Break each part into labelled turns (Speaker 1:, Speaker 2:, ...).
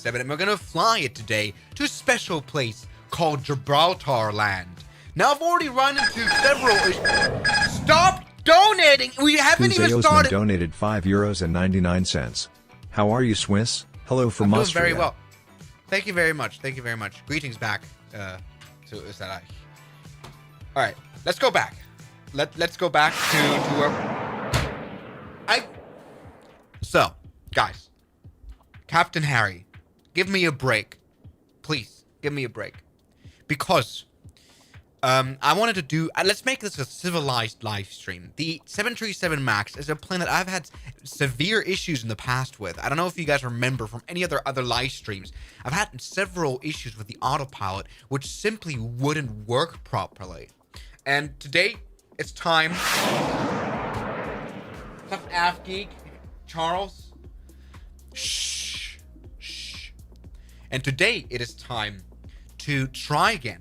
Speaker 1: 737, and we're gonna fly it today to a special place called Gibraltar Land. Now, I've already run into several issues. Stop donating! We haven't even started.
Speaker 2: Donated €5.99. How are you, Swiss? Hello from
Speaker 1: I'm
Speaker 2: Austria.
Speaker 1: doing very well. Thank you very much. Thank you very much. Greetings back to Usada. All right, let's go back. Let's go back to where So, guys, Captain Harry, give me a break, please. Give me a break, because I wanted to do. Let's make this a civilized live stream. The 737 Max is a plane that I've had severe issues in the past with. I don't know if you guys remember from any other live streams. I've had several issues with the autopilot, which simply wouldn't work properly. And today, it's time. Tough Af Geek, Charles. Shh. And today, it is time to try again.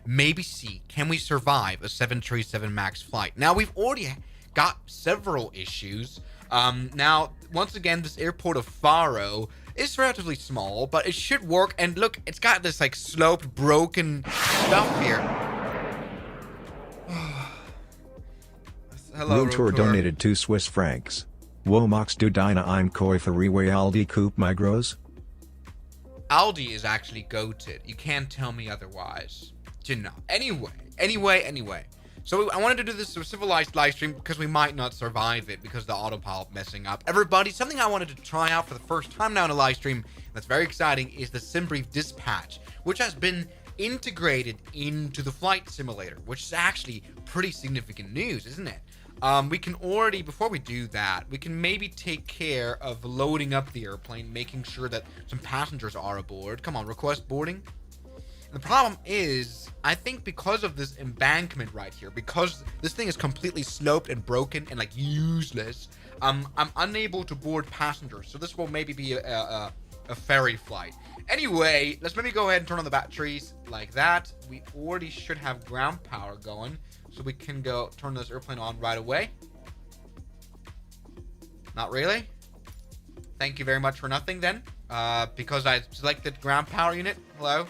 Speaker 1: Maybe see, can we survive a 737 Max flight? Now, we've already got several issues. Now, once again, this airport of Faro is relatively small, but it should work. And look, it's got this like sloped, broken stuff here. Hello,
Speaker 2: Room tour donated 2 Swiss francs. Womax du Dina im Koi Fariwe Aldi Coupe Migros.
Speaker 1: Aldi is actually goated. You can't tell me otherwise. You know. Anyway. So I wanted to do this civilized live stream because we might not survive it because of the autopilot messing up. Everybody, something I wanted to try out for the first time now in a live stream that's very exciting is the SimBrief Dispatch, which has been integrated into the flight simulator, which is actually pretty significant news, isn't it? We can already, before we do that, we can maybe take care of loading up the airplane, making sure that some passengers are aboard. Come on, request boarding. And the problem is, I think because of this embankment right here, because this thing is completely sloped and broken and like useless, I'm unable to board passengers. So this will maybe be a ferry flight. Anyway, let's maybe go ahead and turn on the batteries like that. We already should have ground power going, so we can go turn this airplane on right away. Not really. Thank you very much for nothing then. Because I selected ground power unit. Hello.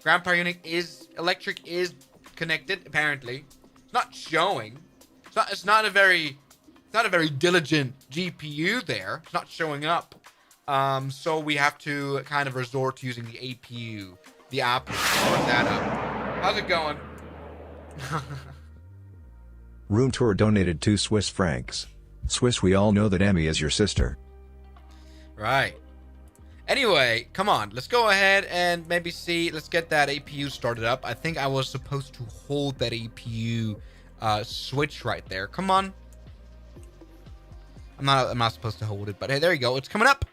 Speaker 1: Ground power unit is electric is connected apparently. It's not showing. It's not a very diligent GPU there. It's not showing up. So we have to kind of resort to using the APU, the app to start that up. How's it going?
Speaker 2: Room tour donated 2 Swiss francs. Swiss, we all know that Emmy is your sister.
Speaker 1: Right. Anyway, come on. Let's go ahead and maybe see. Let's get that APU started up. I think I was supposed to hold that APU switch right there. Come on. I'm not supposed to hold it, but hey, there you go. It's coming up.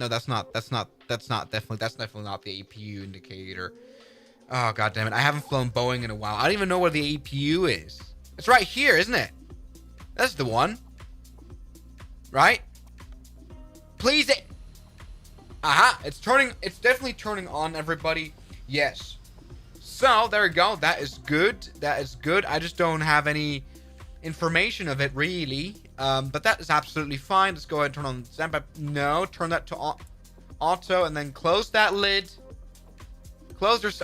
Speaker 1: No, that's definitely not the APU indicator. Oh, god damn it. I haven't flown Boeing in a while. I don't even know where the APU is. It's right here, isn't it? That's the one. Right? Please it. Aha, it's definitely turning on, everybody. Yes. So, there we go. That is good. I just don't have any information of it, really. But that is absolutely fine. Let's go ahead and turn on standby. No, turn that to auto and then close that lid.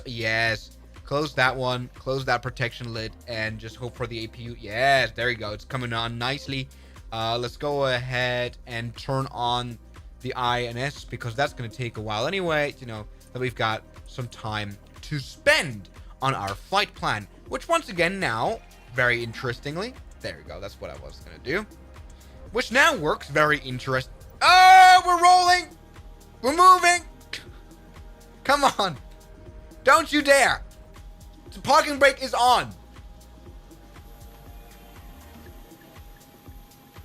Speaker 1: Yes. Close that one. Close that protection lid and just hope for the APU. Yes, there you go. It's coming on nicely. Let's go ahead and turn on the INS because that's going to take a while anyway. You know, that we've got some time to spend on our flight plan, which once again now, very interestingly, there we go. That's what I was going to do. Which now works very interesting. Oh, we're rolling. We're moving. Come on. Don't you dare. The parking brake is on.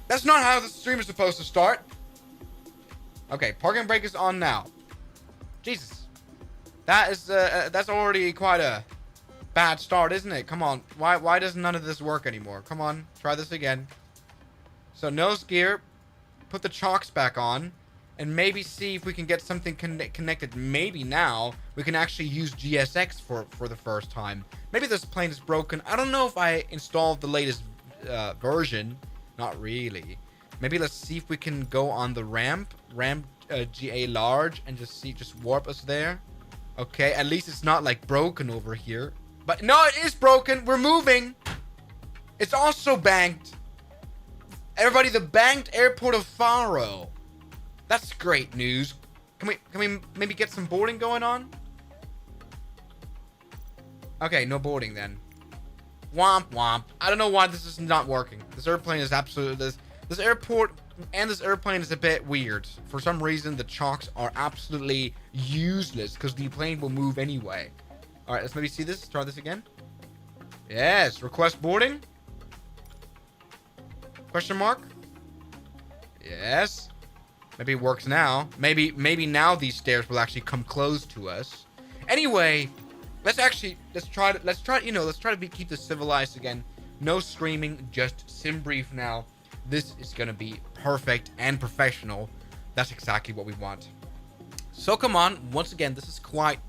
Speaker 1: That's not how the stream is supposed to start. Okay, parking brake is on now. Jesus. That's already quite a bad start, isn't it? Come on. Why does none of this work anymore? Come on. Try this again. So nose gear. Put the chocks back on. And maybe see if we can get something connected. Maybe now we can actually use GSX for the first time. Maybe this plane is broken. I don't know if I installed the latest version. Not really. Maybe let's see if we can go on the ramp GA large and just warp us there. Okay, at least it's not like broken over here. But no, it is broken. We're moving. It's also banked. Everybody, the banked airport of Faro. That's great news. Can we maybe get some boarding going on? Okay, no boarding then. Womp womp. I don't know why this is not working. This airplane is absolutely this airport and this airplane is a bit weird. For some reason the chocks are absolutely useless because the plane will move anyway. Alright, let's maybe see this. Try this again. Yes, request boarding. Question mark? Yes. Maybe it works now. Maybe now these stairs will actually come close to us. Anyway, let's try to keep this civilized again. No screaming, just sim brief now. This is gonna be perfect and professional. That's exactly what we want. So come on, once again, this is quite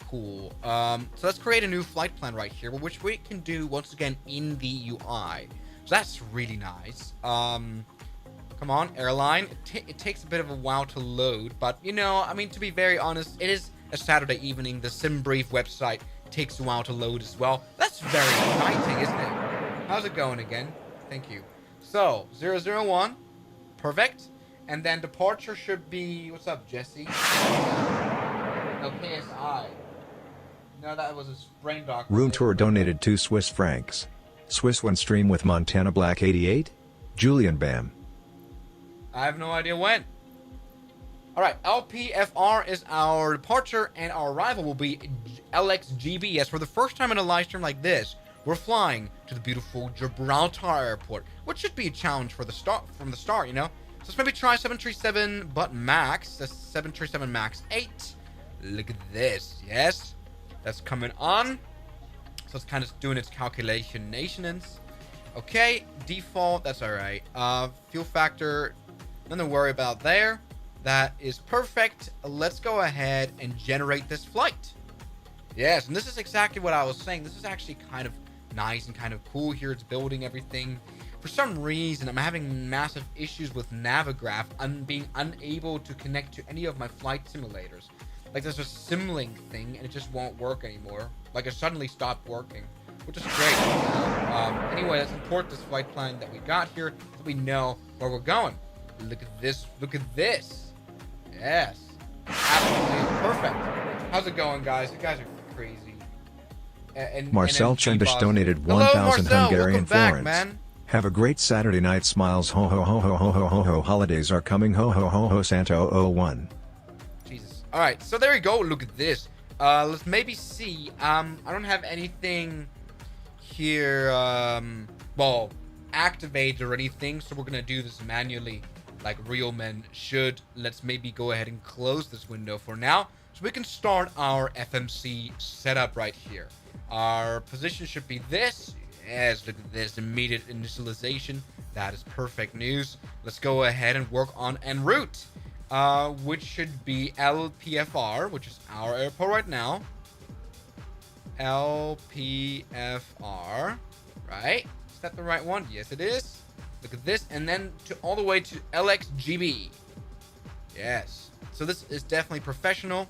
Speaker 1: cool. So let's create a new flight plan right here, which we can do once again in the UI. So that's really nice. Come on, airline. It takes a bit of a while to load, but you know, I mean, to be very honest, it is a Saturday evening. The SimBrief website takes a while to load as well. That's very exciting, isn't it? How's it going again? Thank you. So, 001. Perfect. And then departure should be... What's up, Jesse? No, KSI. No, that was a brain doctor.
Speaker 2: Room tour donated 2 Swiss francs. Swiss one stream with Montana Black 88? Julian Bam.
Speaker 1: I have no idea when. Alright, LPFR is our departure, and our arrival will be LXGB. Yes, for the first time in a live stream like this, we're flying to the beautiful Gibraltar Airport, which should be a challenge from the start, you know? So let's maybe try 737, but max. That's 737 max 8. Look at this. Yes, that's coming on. So it's kind of doing its calculations. Okay, default, that's alright. Fuel factor, nothing to worry about there. That is perfect. Let's go ahead and generate this flight. Yes, and this is exactly what I was saying. This is actually kind of nice and kind of cool here. It's building everything. For some reason, I'm having massive issues with Navigraph and being unable to connect to any of my flight simulators. Like, there's a Simlink thing, and it just won't work anymore. Like, it suddenly stopped working, which is great. Anyway, let's import this flight plan that we got here so we know where we're going. Look at this. Look at this. Yes. Absolutely perfect. How's it going, guys? You guys are crazy.
Speaker 2: Marcel Chendish donated 1,000 Hungarian florins. Have a great Saturday night, smiles. Ho ho ho ho ho ho ho ho. Holidays are coming. Ho ho ho ho. Santo 01.
Speaker 1: Jesus. All right. So there we go. Look at this. Let's maybe see. I don't have anything here. Well, activated or anything. So we're gonna do this manually, like real men should. Let's maybe go ahead and close this window for now, so we can start our FMC setup right here. Our position should be this. Yes, look at this, immediate initialization. That is perfect news. Let's go ahead and work on en route, which should be LPFR, which is our airport right now. LPFR, right? Is that the right one? Yes, it is. Look at this, and then all the way to LXGB. Yes. So this is definitely professional.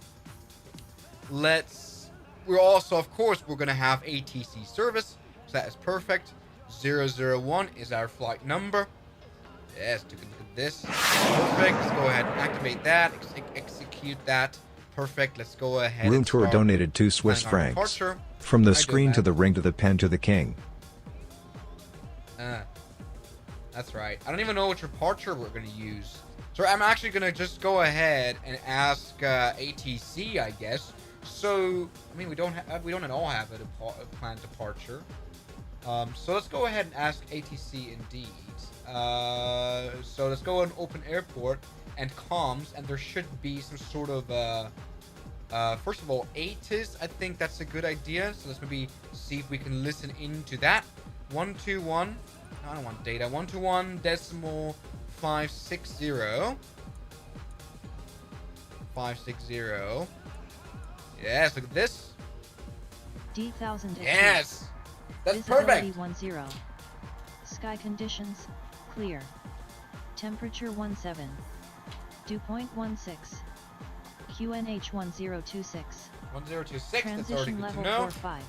Speaker 1: We're also, of course, we're going to have ATC service. So that is perfect. 001 is our flight number. Yes, look at this. Perfect. Let's go ahead and activate that. Execute that. Perfect. Let's go ahead.
Speaker 2: Room tour donated 2 Swiss francs. From the screen to the ring to the pen to the king.
Speaker 1: That's right. I don't even know which departure we're going to use. So I'm actually going to just go ahead and ask ATC, I guess. So, I mean, we don't at all have a planned departure. So let's go ahead and ask ATC indeed. So let's go and open airport and comms, and there should be some sort of first of all, ATIS. I think that's a good idea. So let's maybe see if we can listen into that. 121. I don't want data. 121.560. 560. Yes, look at this.
Speaker 3: D1000.
Speaker 1: Yes, that's
Speaker 3: Visibility
Speaker 1: perfect.
Speaker 3: 10. Sky conditions clear. Temperature 17. Dew point 16. QNH 1026.
Speaker 1: 1026. That's already
Speaker 3: Transition
Speaker 1: good
Speaker 3: level
Speaker 1: to know.
Speaker 3: 45.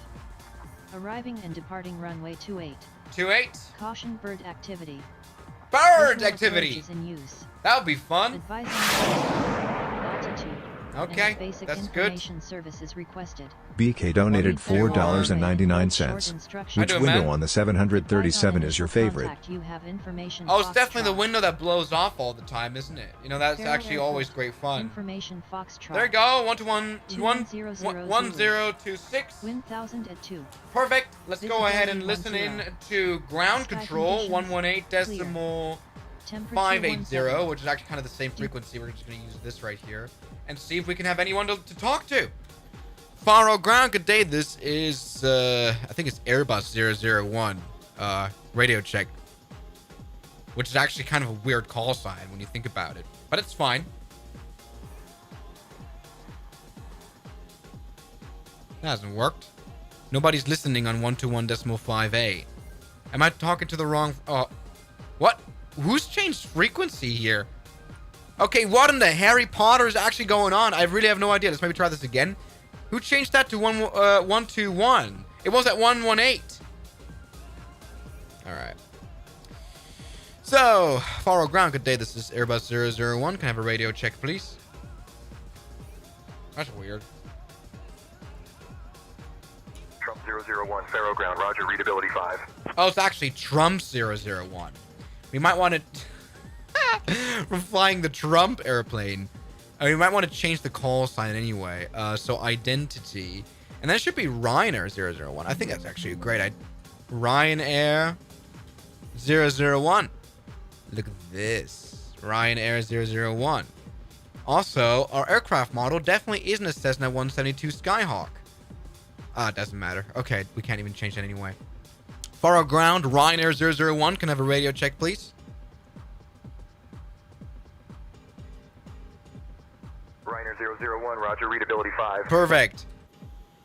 Speaker 3: Arriving and departing runway 28.
Speaker 1: 28.
Speaker 3: Caution bird activity.
Speaker 1: Bird
Speaker 3: Visual
Speaker 1: activity.
Speaker 3: approach is in use.
Speaker 1: That would be fun.
Speaker 3: Advising altitude.
Speaker 1: Okay,
Speaker 3: and basic
Speaker 1: that's good.
Speaker 3: information services requested.
Speaker 2: BK donated $4.99.
Speaker 3: Short
Speaker 2: Which
Speaker 1: doing,
Speaker 2: window
Speaker 1: man?
Speaker 2: on the 737 is your favorite?
Speaker 3: You have information
Speaker 1: Oh, it's definitely the
Speaker 3: Foxtrot.
Speaker 1: window that blows off all the time, isn't it? You know, that's
Speaker 3: Farewell
Speaker 1: actually
Speaker 3: Airport.
Speaker 1: always great fun.
Speaker 3: Information Foxtrot.
Speaker 1: There you go. 121.
Speaker 3: 1000.
Speaker 1: 1026.
Speaker 3: Wind 1000 at 2.
Speaker 1: Perfect. Let's go
Speaker 3: Visibility
Speaker 1: ahead and listen in
Speaker 3: 10.
Speaker 1: to ground
Speaker 3: Sky
Speaker 1: control.
Speaker 3: conditions
Speaker 1: 118.580,
Speaker 3: Temperature 17.
Speaker 1: which is actually kind of the same frequency. We're just going to use this right here and see if we can have anyone to talk to. Faro ground, good day. This is, I think it's Airbus 001 radio check, which is actually kind of a weird call sign when you think about it, but it's fine. That hasn't worked. Nobody's listening on 121.58. Am I talking to the wrong? What? Who's changed frequency here? Okay, what in the Harry Potter is actually going on? I really have no idea. Let's maybe try this again. Who changed that to 121? It was at 118. All right. So, Faro ground, good day. This is Airbus 001. Can I have a radio check, please? That's weird.
Speaker 4: Trump 001, Faro ground, roger, readability 5.
Speaker 1: Oh, it's actually Trump 001. We might want to... From flying the Trump airplane. We might want to change the call sign anyway. So, identity. And that should be Ryanair 001. I think that's actually a great idea. Ryanair 001. Look at this. Ryanair 001. Also, our aircraft model definitely isn't a Cessna 172 Skyhawk. It doesn't matter. Okay, we can't even change that anyway. Faro ground, Ryanair 001. Can I have a radio check, please?
Speaker 4: Ryanair 001, roger, readability 5.
Speaker 1: Perfect.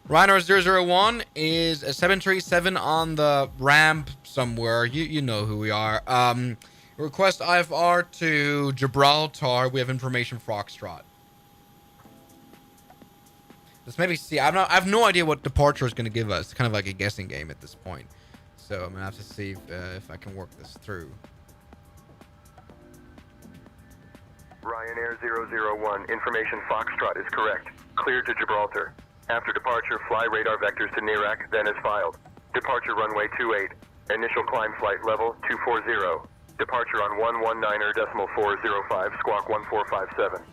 Speaker 1: Ryanair 001 is a 737 on the ramp somewhere. You know who we are. Request IFR to Gibraltar. We have information Foxtrot. Let's maybe see. I have no idea what departure is going to give us. It's kind of like a guessing game at this point. So I'm going to have to see if I can work this through.
Speaker 4: Ryanair 001, information Foxtrot is correct. Cleared to Gibraltar. After departure, fly radar vectors to Nerak, then as filed. Departure runway 28. Initial climb flight level 240. Departure on 119.405, squawk 1457.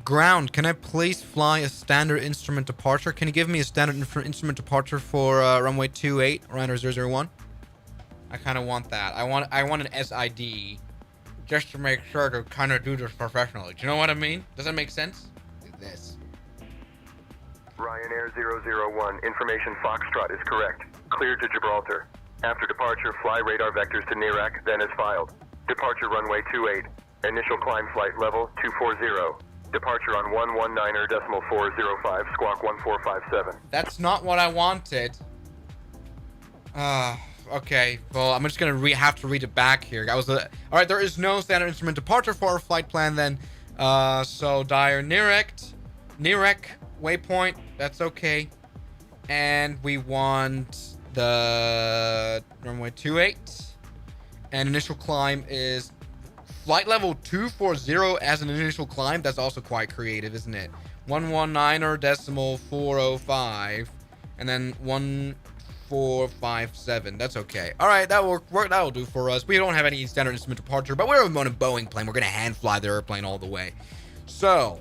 Speaker 1: Ground, can I please fly a standard instrument departure? Can you give me a standard instrument departure for runway 28, Ryanair 001? I kind of want that. I want an SID just to make sure to kind of do this professionally. Do you know what I mean? Does that make sense? Like this.
Speaker 4: Ryanair 001, information Foxtrot is correct. Cleared to Gibraltar. After departure, fly radar vectors to Nerak, then as filed. Departure runway 28. Initial climb flight level 240. Departure on 119.405, squawk 1457.
Speaker 1: That's not what I wanted. Okay. Well, I'm just gonna have to read it back here. All right. There is no standard instrument departure for our flight plan then. So Dire Nerak, waypoint. That's okay. And we want the runway 28. And initial climb is flight level 240 as an initial climb. That's also quite creative, isn't it? 119.405 and then 1457. That's okay. All right, that'll do for us. We don't have any standard instrument departure, but we're on a Boeing plane. We're gonna hand fly the airplane all the way. So,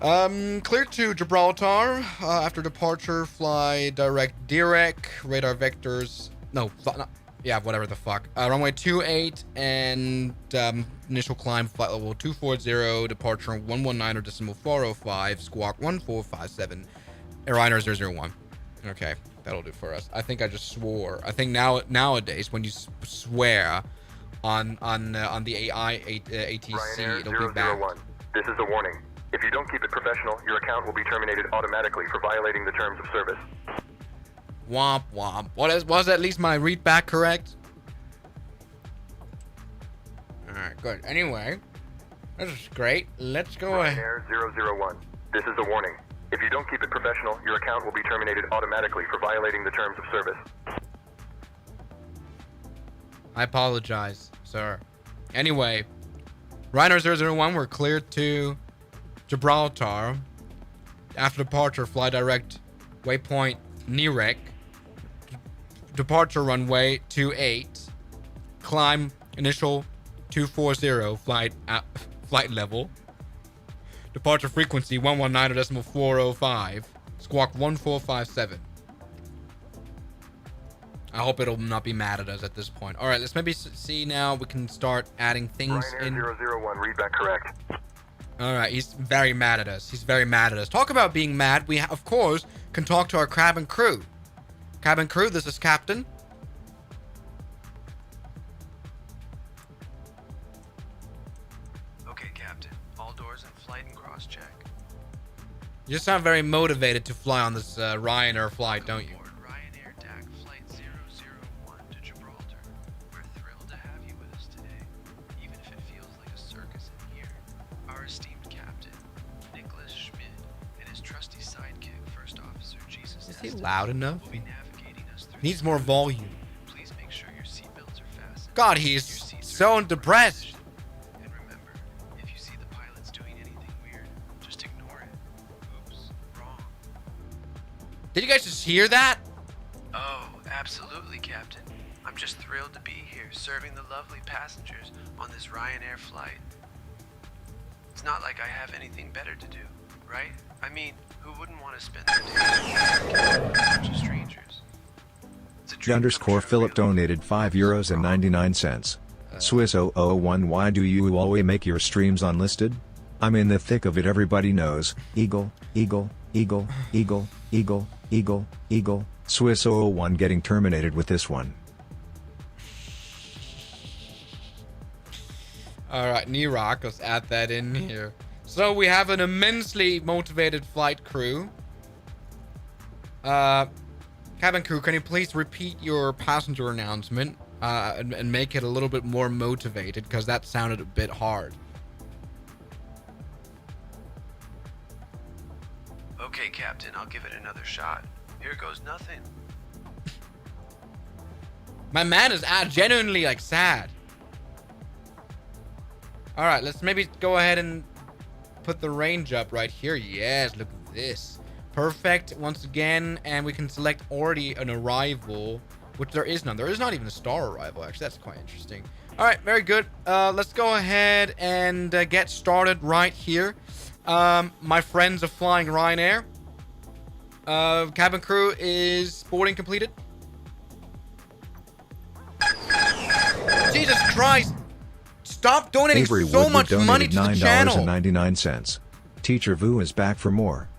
Speaker 1: clear to Gibraltar. After departure, fly direct radar vectors. No, yeah, whatever the fuck. Runway 28 and initial climb flight level 240, departure 119.405, squawk 1457, airliner 001. Okay, that'll do for us. I think I just swore. I think nowadays when you swear on the ATC,
Speaker 4: Ryanair
Speaker 1: it'll be bad.
Speaker 4: 001. This is a warning. If you don't keep it professional, your account will be terminated automatically for violating the terms of service.
Speaker 1: Womp womp. Was at least my read back correct? Alright, good. Anyway, this is great. Let's go ahead.
Speaker 4: Ryanair 001. This is a warning. If you don't keep it professional, your account will be terminated automatically for violating the terms of service.
Speaker 1: I apologize, sir. Anyway, Ryanair 001, we're cleared to Gibraltar. After departure, fly direct waypoint Nirek. Departure runway 28. Climb initial 240 flight level. Departure frequency 119.405. Squawk 1457. I hope it'll not be mad at us at this point. All right, let's maybe see now. We can start adding things in.
Speaker 4: Ryanair 001, read back correct.
Speaker 1: All right, he's very mad at us. He's very mad at us. Talk about being mad. We, of course, can talk to our cabin crew. Cabin crew, this is Captain.
Speaker 5: Okay, Captain. All doors in flight and cross-check.
Speaker 1: You sound very motivated to fly on this Ryanair flight, don't you?
Speaker 5: Ryanair DAC Flight 001 to Gibraltar. We're thrilled to have you with us today, even if it feels like a circus in here. Our esteemed captain, Nicholas Schmid, and his trusty sidekick, First Officer Jesus.
Speaker 1: Is he loud enough?
Speaker 5: Will be navigating us through.
Speaker 1: Needs more volume.
Speaker 5: Please make sure your seatbelts are fastened.
Speaker 1: God, he's so depressed.
Speaker 5: And remember, if you see the pilots doing anything weird, just ignore it. Oops, wrong.
Speaker 1: Did you guys just hear that?
Speaker 5: Oh, absolutely, Captain. I'm just thrilled to be here serving the lovely passengers on this Ryanair flight. It's not like I have anything better to do, right? I mean, who wouldn't want to spend their day with a bunch of strangers? It's a dream come true,
Speaker 2: Philip
Speaker 5: really.
Speaker 2: donated €5.99. Swiss 001, why do you always make your streams unlisted? I'm in the thick of it, everybody knows. Eagle, eagle, eagle, eagle, eagle, eagle, eagle. Swiss 001 getting terminated with this one.
Speaker 1: Alright, Nirok, let's add that in here. So we have an immensely motivated flight crew. Cabin crew, can you please repeat your passenger announcement and make it a little bit more motivated, because that sounded a bit hard.
Speaker 5: Okay, Captain, I'll give it another shot. Here goes nothing.
Speaker 1: My man is genuinely like sad. All right, let's maybe go ahead and put the range up right here. Yes, look at this. Perfect once again, and we can select already an arrival, which there is none. There is not even a star arrival, actually. That's quite interesting. All right, very good. Let's go ahead and get started right here. My friends are flying Ryanair. Cabin crew is boarding completed. Jesus Christ! Stop donating
Speaker 2: Avery
Speaker 1: so
Speaker 2: Woodward
Speaker 1: much money to the channel.
Speaker 2: $9.99. Teacher Vu is back for more.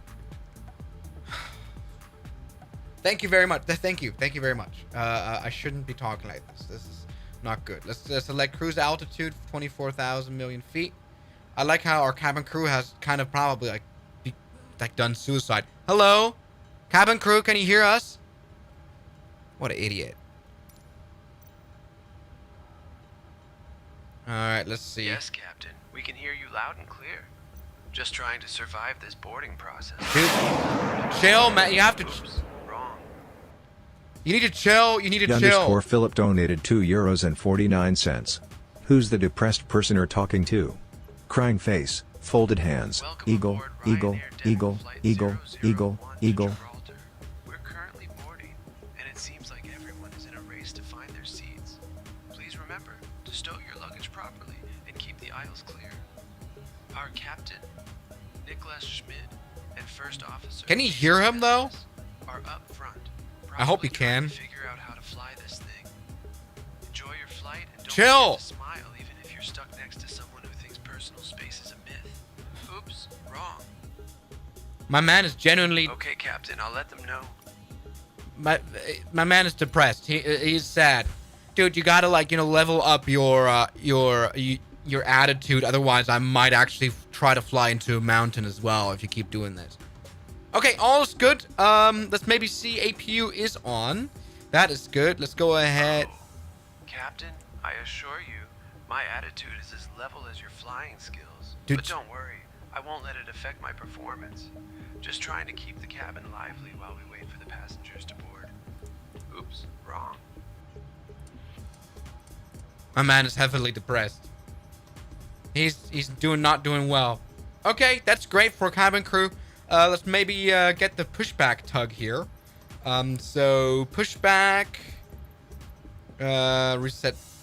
Speaker 1: Thank you very much. Thank you very much. I shouldn't be talking like this. This is not good. Let's select cruise altitude, 24,000 million feet. I like how our cabin crew has kind of probably like done suicide. Hello, cabin crew, can you hear us? What an idiot. All right, let's see.
Speaker 5: Yes, Captain. We can hear you loud and clear. Just trying to survive this boarding process.
Speaker 1: Dude, chill, man. You have to.
Speaker 5: Oops, wrong.
Speaker 1: You need to chill. You need to
Speaker 2: Underscore
Speaker 1: chill.
Speaker 2: Philip donated €2.49. Who's the depressed person you're talking to? Crying face, folded hands,
Speaker 5: Welcome
Speaker 2: eagle,
Speaker 5: aboard
Speaker 2: eagle,
Speaker 5: Ryanair Denver
Speaker 2: eagle,
Speaker 5: Flight
Speaker 2: eagle,
Speaker 5: 001
Speaker 2: eagle,
Speaker 5: to
Speaker 2: eagle.
Speaker 5: Gibraltar. We're currently boarding, and it seems like everyone is in a race to find their seats. Please remember to stow your luggage properly and keep the aisles clear. Our captain, Nicholas Schmidt, and first officer.
Speaker 1: Can you hear him, though?
Speaker 5: Are up front.
Speaker 1: I hope
Speaker 5: probably
Speaker 1: he
Speaker 5: trying
Speaker 1: can.
Speaker 5: to figure out how to fly this thing. Enjoy your flight and don't
Speaker 1: Chill.
Speaker 5: forget to smile even if you're stuck next to someone who thinks personal space is a myth. Oops, wrong.
Speaker 1: My man is genuinely.
Speaker 5: Okay, Captain, I'll let them know.
Speaker 1: My man is depressed. He's sad, dude. You gotta level up your attitude. Otherwise, I might actually try to fly into a mountain as well if you keep doing this. Okay, all is good. Let's maybe see APU is on. That is good. Let's go ahead.
Speaker 5: Oh, Captain, I assure you, my attitude is as level as your flying skills.
Speaker 1: Dude.
Speaker 5: But don't worry, I won't let it affect my performance. Just trying to keep the cabin lively while we wait for the passengers to board. Oops, wrong.
Speaker 1: My man is heavily depressed. He's not doing well. Okay, that's great for cabin crew. Let's maybe get the pushback tug here. So pushback.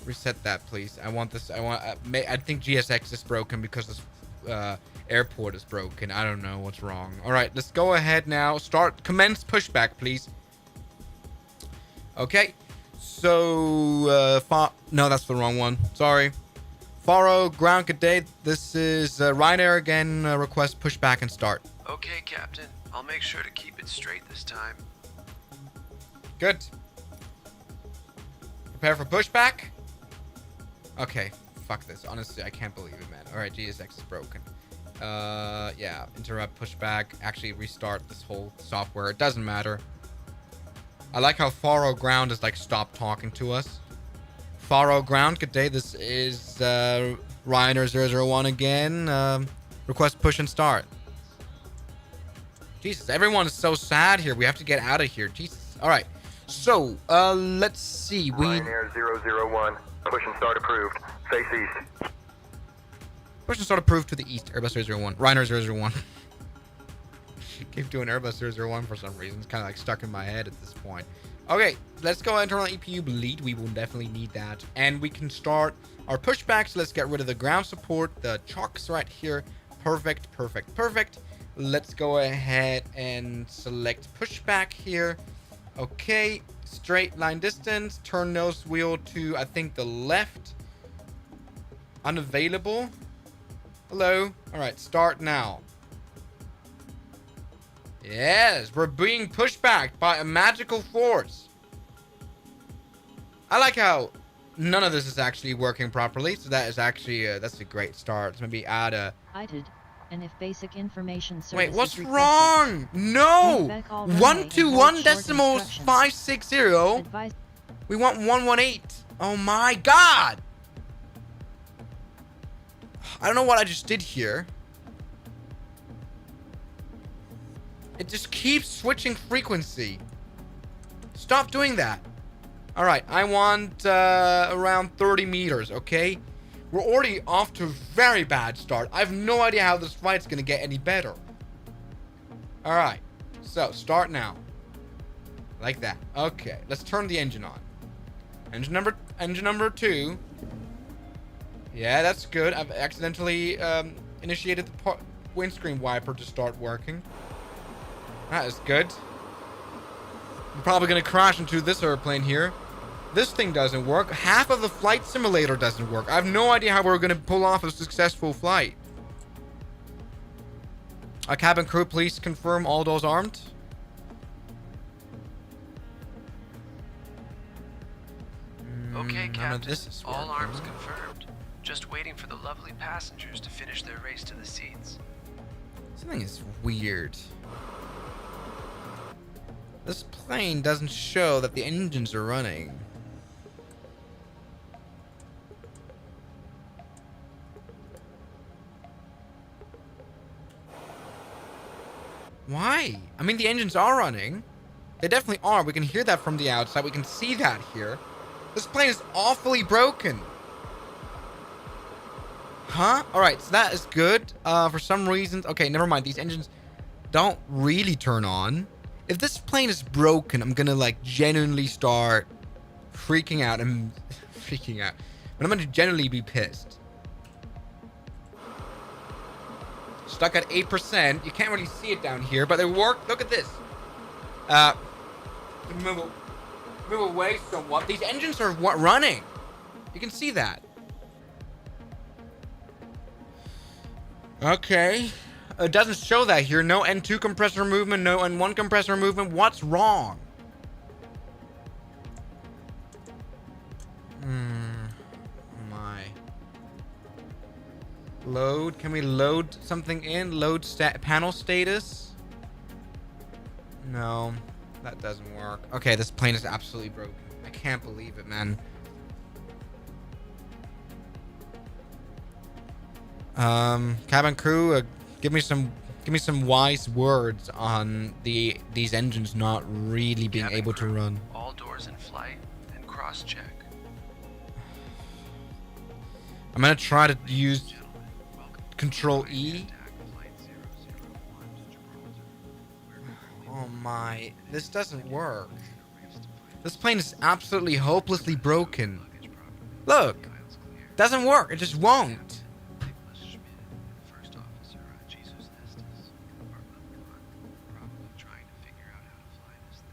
Speaker 1: Reset that, please. I want this. I think GSX is broken because this airport is broken. I don't know what's wrong. All right, let's go ahead now. Commence pushback, please. Okay. So no, that's the wrong one. Sorry. Faro, ground, good day. This is Ryanair again. Request pushback and start.
Speaker 5: Okay, Captain. I'll make sure to keep it straight this time.
Speaker 1: Good. Prepare for pushback. Okay. Fuck this. Honestly, I can't believe it, man. Alright, GSX is broken. Yeah. Interrupt, pushback. Actually, restart this whole software. It doesn't matter. I like how Faro ground has stopped talking to us. Faro ground, good day. This is Ryanair 001 again. Request push and start. Jesus, everyone is so sad here. We have to get out of here. Jesus. All right. So, let's see.
Speaker 4: Ryanair 001. Push and start approved. Face east.
Speaker 1: Push and start approved to the east. Airbus 001. Ryanair 001. Keep doing Airbus 001 for some reason. It's kind of stuck in my head at this point. Okay, let's go ahead and turn on EPU bleed. We will definitely need that. And we can start our pushback. So let's get rid of the ground support. The chocks right here. Perfect, perfect, perfect. Let's go ahead and select pushback here. Okay, straight line distance. Turn nose wheel to, I think, the left. Unavailable. Hello. All right, start now. Yes, we're being pushed back by a magical force. I like how none of this is actually working properly. So that is actually, that's a great start. So maybe add a...
Speaker 3: I did. And if basic information service
Speaker 1: Wait, what's
Speaker 3: is requested,
Speaker 1: wrong? No!
Speaker 3: feedback all runway
Speaker 1: 121
Speaker 3: and hold
Speaker 1: decimals
Speaker 3: short instructions.
Speaker 1: 560.
Speaker 3: Advise
Speaker 1: We want 118. Oh my god! I don't know what I just did here. It just keeps switching frequency. Stop doing that. All right, I want around 30 meters, okay? We're already off to a very bad start. I have no idea how this flight's gonna get any better. All right, so start now. Like that. Okay, let's turn the engine on. Engine number 2. Yeah, that's good. I've accidentally initiated the windscreen wiper to start working. That is good. I'm probably gonna crash into this airplane here. This thing doesn't work. Half of the flight simulator doesn't work. I have no idea how we're gonna pull off a successful flight. Cabin crew, please confirm all doors armed.
Speaker 5: Okay, Captain.
Speaker 1: This is
Speaker 5: All
Speaker 1: working.
Speaker 5: arms confirmed. Just waiting for the lovely passengers to finish their race to the seats.
Speaker 1: Something is weird. This plane doesn't show that the engines are running. Why? I mean, the engines are running. They definitely are. We can hear that from the outside. We can see that here. This plane is awfully broken. Huh? Alright, so that is good. For some reasons... Okay, never mind. These engines don't really turn on. If this plane is broken, I'm gonna, like, genuinely start freaking out and... freaking out. But I'm gonna genuinely be pissed. Stuck at 8%. You can't really see it down here, but they work. Look at this. Move away somewhat. These engines are running. You can see that. Okay. It doesn't show that here. No N2 compressor movement, no N1 compressor movement. What's wrong? My. Load. Can we load something in? Load panel status? No. That doesn't work. Okay, this plane is absolutely broken. I can't believe it, man. Cabin crew, give me some wise words on these engines not really being
Speaker 5: Cabin
Speaker 1: able to
Speaker 5: crew,
Speaker 1: run.
Speaker 5: All doors in flight and cross-check.
Speaker 1: I'm gonna try to use Control E. Oh my, this doesn't work. This plane is absolutely hopelessly broken. Look, doesn't work. It just won't.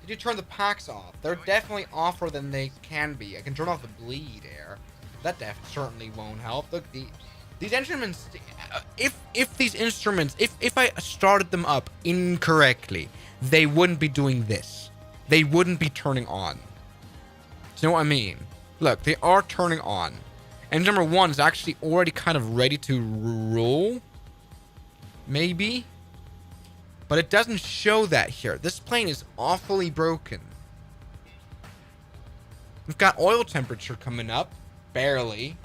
Speaker 1: Did you turn the packs off? They're definitely offer than they can be. I can turn off the bleed air. That certainly won't help. Look, these instruments. If these instruments, if I started them up incorrectly, they wouldn't be doing this. They wouldn't be turning on. Do you know what I mean? Look, they are turning on. Engine number 1 is actually already kind of ready to roll. Maybe. But it doesn't show that here. This plane is awfully broken. We've got oil temperature coming up. Barely.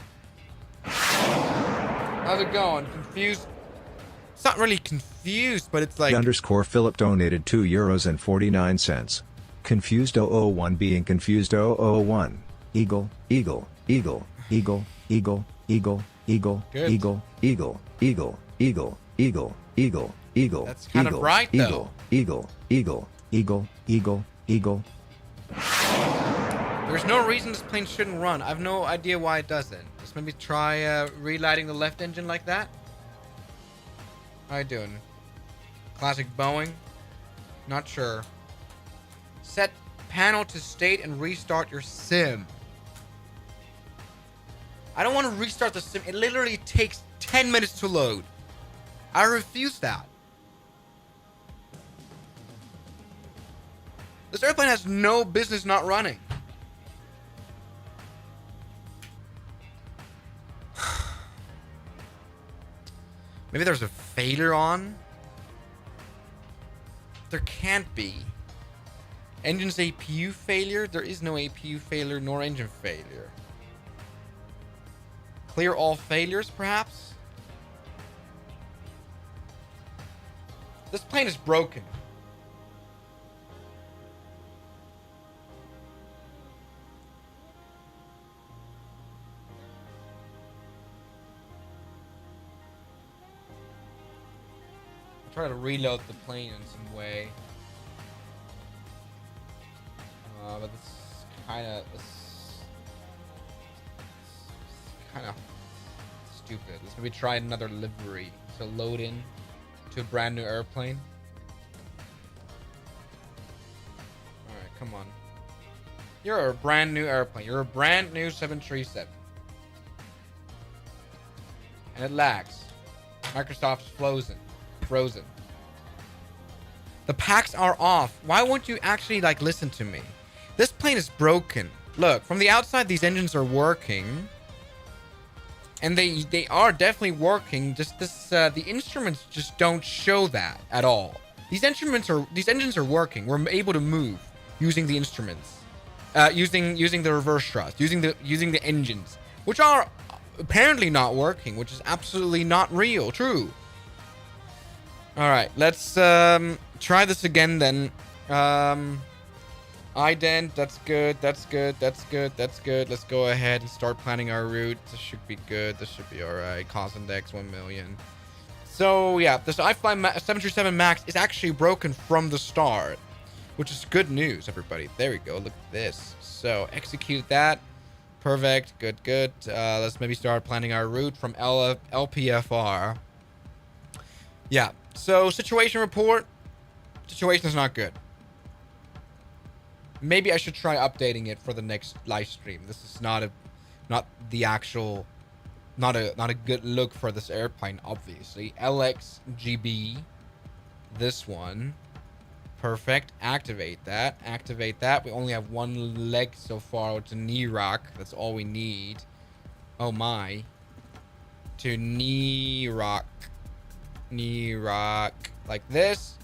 Speaker 1: How's it going? Confused? It's not really confused, but it's like...
Speaker 2: _ Philip donated €2.49. Confused 001 being confused 001. Eagle, eagle, eagle, eagle, eagle, eagle, eagle,
Speaker 1: Good.
Speaker 2: eagle, eagle, eagle, eagle, eagle, eagle, eagle.
Speaker 1: That's kind of right, though.
Speaker 2: Eagle, eagle, eagle, eagle, eagle.
Speaker 1: There's no reason this plane shouldn't run. I have no idea why it doesn't. Let's maybe try relighting the left engine like that. How you doing? Classic Boeing? Not sure. Set panel to state and restart your sim. I don't want to restart the sim. It literally takes 10 minutes to load. I refuse that. This airplane has no business not running. Maybe there's a failure on? There can't be. Engine's APU failure? There is no APU failure nor engine failure. Clear all failures, perhaps? This plane is broken. Try to reload the plane in some way. But it's kind of stupid. Let's maybe try another livery. So load in to a brand new airplane. All right, come on. You're a brand new airplane. You're a brand new 737. And it lags. Microsoft's frozen. The packs are off. Why won't you actually like listen to me? This plane is broken. Look, from the outside these engines are working. And they are definitely working. Just this the instruments just don't show that at all. These engines are working. We're able to move using the instruments. Using the reverse thrust, using the engines, which are apparently not working, which is absolutely not real. True. All right, let's try this again then. ident, that's good, that's good, that's good, that's good. Let's go ahead and start planning our route. This should be good, this should be alright. Cost index 1 million. So yeah, this iFly 737 Max is actually broken from the start, which is good news, everybody. There we go, look at this. So execute that. Perfect, good, good. Let's maybe start planning our route from LPFR. Yeah, so situation report. Situation is not good. Maybe I should try updating it for the next live stream. This is not a good look for this airplane, obviously. LXGB, this one. Perfect. Activate that. Activate that. We only have one leg so far to knee rock. That's all we need. Oh my. To knee rock. Knee rock. Like this.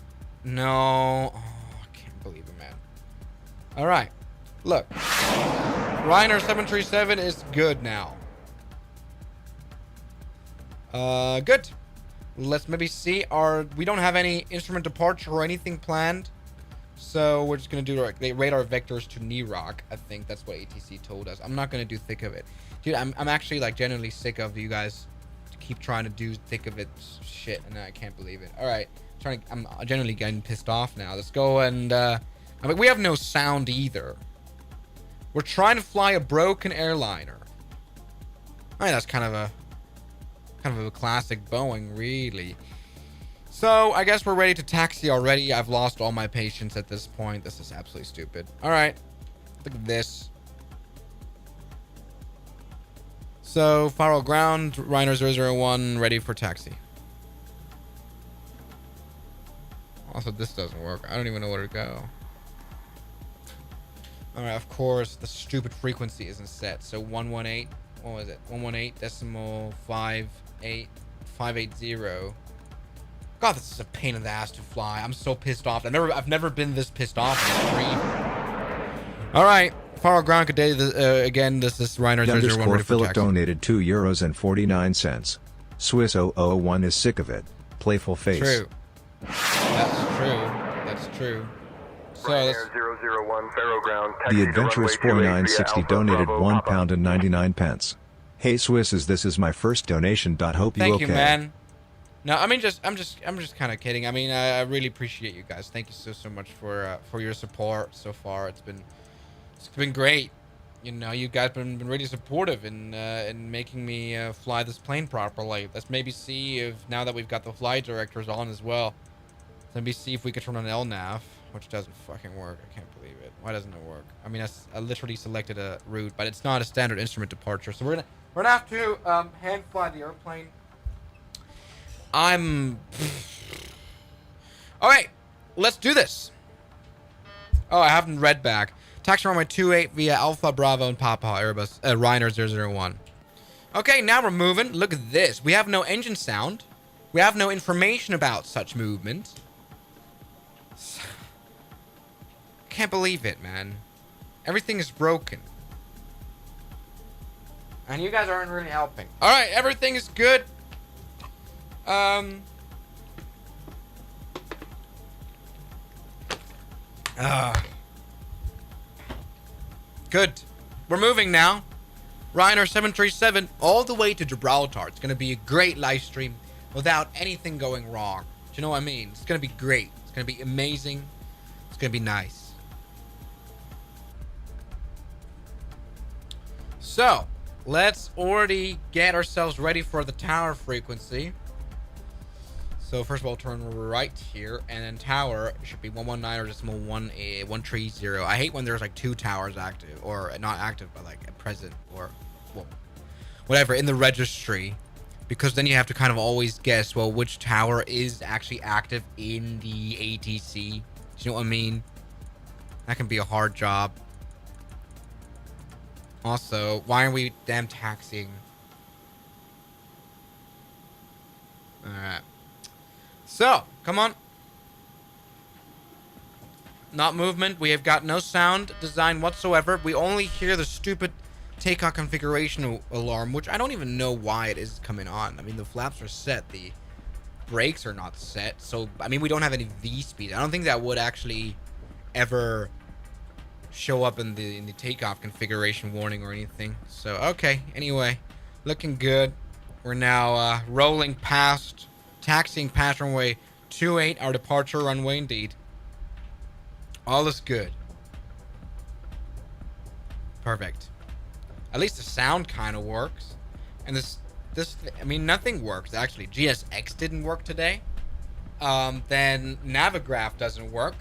Speaker 1: No. Oh, I can't believe it, man. All right. Look. Ryanair 737 is good now. Good. Let's maybe see. We don't have any instrument departure or anything planned. So we're just going to do like radar vectors to knee rock. I think that's what ATC told us. I'm not going to do thick of it. Dude, I'm actually like genuinely sick of you guys to keep trying to do thick of it shit. And I can't believe it. All right. I'm genuinely getting pissed off now. Let's go and, I mean, we have no sound either. We're trying to fly a broken airliner. I mean, that's kind of a classic Boeing, really. So I guess we're ready to taxi already. I've lost all my patience at this point. This is absolutely stupid. All right, look at this. So Faro ground, Ryanair 001 ready for taxi. Also, this doesn't work. I don't even know where to go. All right, of course, the stupid frequency isn't set. So 118, what was it? 118.58.580. God, this is a pain in the ass to fly. I'm so pissed off. I've never been this pissed off in a dream. All right, Faro ground today. Again, this is Ryanair 001 ready for
Speaker 2: Philip
Speaker 1: taxi.
Speaker 2: donated €2.49. Swiss 001 is sick of it. Playful face.
Speaker 1: True. That's true. That's true. So let's...
Speaker 4: Ryanair 001 Faro ground. Taxi
Speaker 2: The
Speaker 4: to
Speaker 2: Adventurous
Speaker 4: runway 28 via
Speaker 2: 4960
Speaker 4: Alpha
Speaker 2: donated
Speaker 4: Bravo Papa.
Speaker 2: £1.99. Hey Swiss, this is my first donation. Hope you
Speaker 1: Thank
Speaker 2: okay.
Speaker 1: you, man. No, I mean, I'm just kind of kidding. I mean, I really appreciate you guys. Thank you so much for your support so far. It's been great. You know, you guys been really supportive in making me fly this plane properly. Let's maybe see if now that we've got the flight directors on as well. Let me see if we could turn on LNAV, which doesn't fucking work. I can't believe it. Why doesn't it work? I mean, I literally selected a route, but it's not a standard instrument departure. So we're gonna have to hand fly the airplane. All right, let's do this. Oh, I haven't read back. Taxi runway 28 via Alpha Bravo and Papa Airbus Ryanair 001. Okay, now we're moving. Look at this. We have no engine sound. We have no information about such movement. Can't believe it, man. Everything is broken. And you guys aren't really helping. All right, everything is good. Good. We're moving now. Ryanair 737 all the way to Gibraltar. It's going to be a great live stream without anything going wrong. Do you know what I mean? It's going to be great. It's going to be amazing. It's going to be nice. So, let's already get ourselves ready for the tower frequency. So first of all, turn right here, and then tower should be 119 or decimal 130. I hate when there's like two towers active, or not active, but like at present, or well, whatever in the registry, because then you have to kind of always guess, well, which tower is actually active in the ATC. Do you know what I mean? That can be a hard job. Also, why are we damn taxiing? Alright. So, come on. Not movement. We have got no sound design whatsoever. We only hear the stupid takeoff configuration alarm, which I don't even know why it is coming on. I mean, the flaps are set. The brakes are not set. So, I mean, we don't have any V-speed. I don't think that would actually ever show up in the takeoff configuration warning or anything. So okay, anyway, looking good. We're now rolling past, taxiing past runway 28, our departure runway indeed. All is good. Perfect. At least the sound kind of works. And this, I mean, nothing works actually. GSX didn't work today. Then Navigraph doesn't work.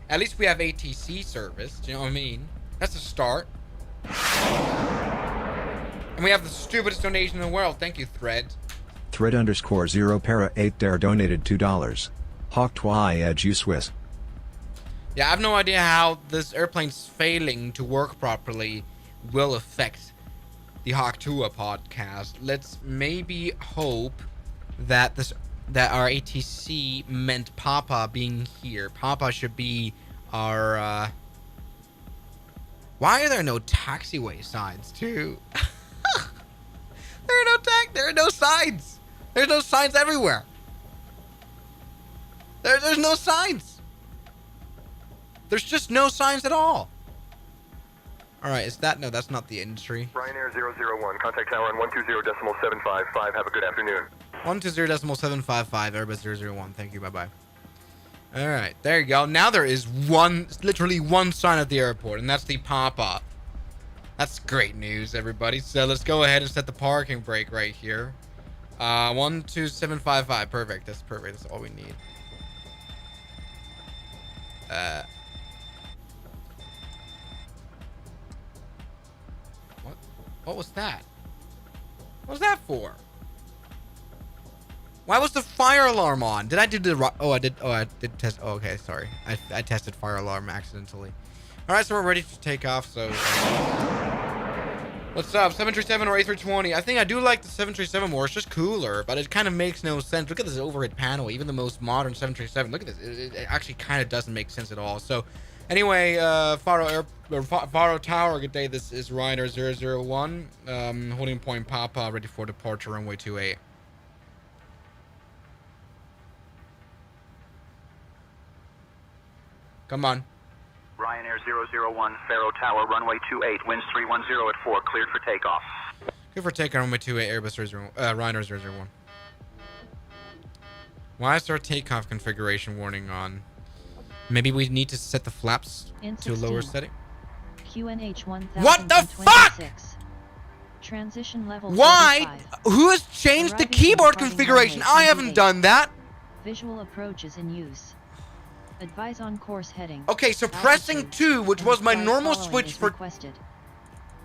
Speaker 1: At least we have ATC service. Do you know what I mean? That's a start. And we have the stupidest donation in the world. Thank you, Thread.
Speaker 2: Thread _ 0 para 8 there donated $2. Hawk twi edge you Swiss.
Speaker 1: Yeah, I have no idea how this airplane's failing to work properly will affect the Hawk Tua podcast. Let's maybe hope that our ATC meant Papa being here. Papa should be our why are there no taxiway signs too? There are no signs. There's no signs everywhere. There's no signs. There's just no signs at all. Alright, is that... No, that's not the entry.
Speaker 4: Ryanair 001, contact tower on 120.755. Have a good afternoon.
Speaker 1: 120.755, Airbus 001. Thank you, bye-bye. Alright, there you go. Now there is literally one sign at the airport, and that's the Papa. That's great news, everybody. So let's go ahead and set the parking brake right here. 12755, perfect. That's perfect. That's all we need. What was that? What was that for? Why was the fire alarm on? Did I do the... Oh, I did test... Oh, okay, sorry. I tested fire alarm accidentally. Alright, so we're ready to take off, so... What's up? 737 or A320? I think I do like the 737 more. It's just cooler, but it kind of makes no sense. Look at this overhead panel. Even the most modern 737. Look at this. It actually kind of doesn't make sense at all. So, anyway, Faro Tower, good day. This is Ryanair 001. Holding point Papa, ready for departure, runway 28. Come on.
Speaker 6: Ryanair 001, Faro Tower, runway 28, winds 310 at 4, cleared for takeoff.
Speaker 1: Cleared for takeoff, runway 28, Airbus Ryanair 001. Why is there a takeoff configuration warning on? Maybe we need to set the flaps to a lower setting.
Speaker 3: QNH 1026.
Speaker 1: What the fuck?
Speaker 3: Transition level.
Speaker 1: Why?
Speaker 3: 35.
Speaker 1: Who has changed the keyboard configuration? I haven't done that.
Speaker 3: Visual approach is in use. Advise on course heading.
Speaker 1: Okay, so pressing 2, which was my normal switch for...
Speaker 3: Requested.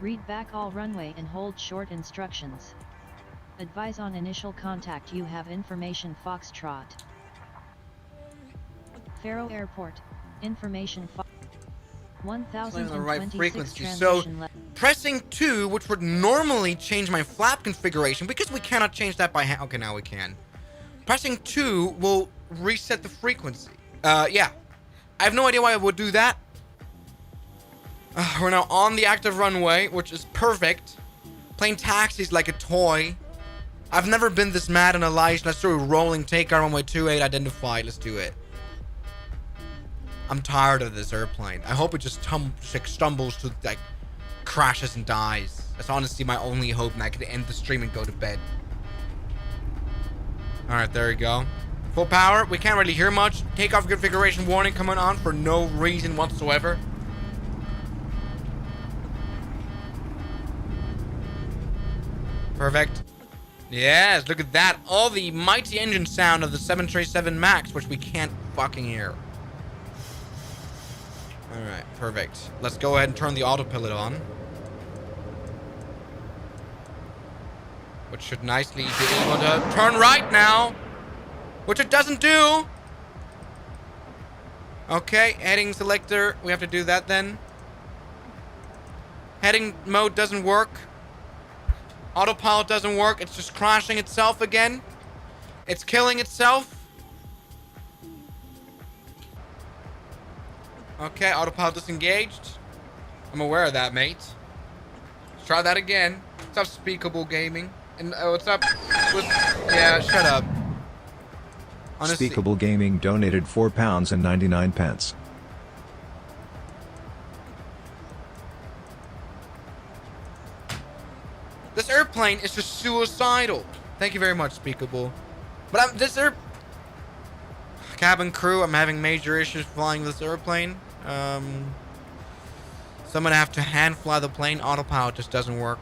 Speaker 3: Read back all runway and hold short instructions. Advise on initial contact. You have information Foxtrot. Faro Airport. Information 1026
Speaker 1: the right frequency. So pressing 2, which would normally change my flap configuration, because we cannot change that by hand. Okay, now we can. Pressing 2 will reset the frequency. Yeah. I have no idea why I would do that. We're now on the active runway, which is perfect. Playing taxis like a toy. I've never been this mad in a life. Let's do a rolling takeoff, runway 28 identified. Let's do it. I'm tired of this airplane. I hope it just stumbles to, like, crashes and dies. That's honestly my only hope, and I could end the stream and go to bed. Alright, there we go. Full power. We can't really hear much. Takeoff configuration warning coming on for no reason whatsoever. Perfect. Yes, look at that. All the mighty engine sound of the 737 MAX, which we can't fucking hear. Alright, perfect. Let's go ahead and turn the autopilot on. Which should nicely be able to turn right now. Which it doesn't do. Okay, heading selector. We have to do that then. Heading mode doesn't work. Autopilot doesn't work. It's just crashing itself again. It's killing itself. Okay, autopilot disengaged. I'm aware of that, mate. Let's try that again. What's up, Speakable Gaming? And what's up with... Yeah, shut up. Honestly.
Speaker 2: Speakable Gaming donated £4.99.
Speaker 1: This airplane is just suicidal. Thank you very much, Speakable. But cabin crew, I'm having major issues flying this airplane. So I'm gonna have to hand fly the plane. Autopilot just doesn't work.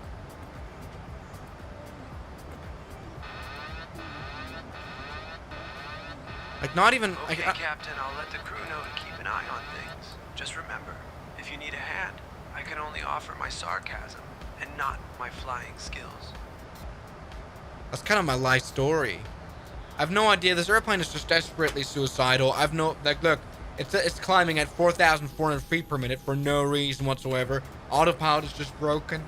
Speaker 1: Like, not even...
Speaker 5: Okay, Captain, I'll let the crew know to keep an eye on things. Just remember, if you need a hand, I can only offer my sarcasm and not my flying skills.
Speaker 1: That's kind of my life story. I've no idea. This airplane is just desperately suicidal. I've no... Like, look, it's climbing at 4,400 feet per minute for no reason whatsoever. Autopilot is just broken.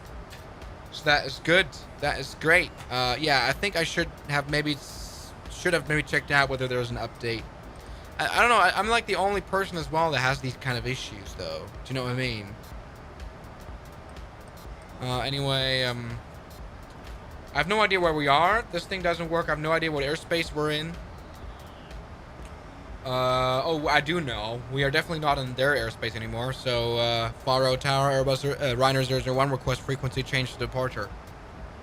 Speaker 1: So that is good. That is great. Yeah, I think I should have maybe checked out whether there was an update. I don't know. I'm like the only person as well that has these kind of issues, though. Do you know what I mean? Anyway, I have no idea where we are. This thing doesn't work. I have no idea what airspace we're in. Oh, I do know. We are definitely not in their airspace anymore. So, Faro Tower, Airbus, Ryanair 001, request frequency change to departure.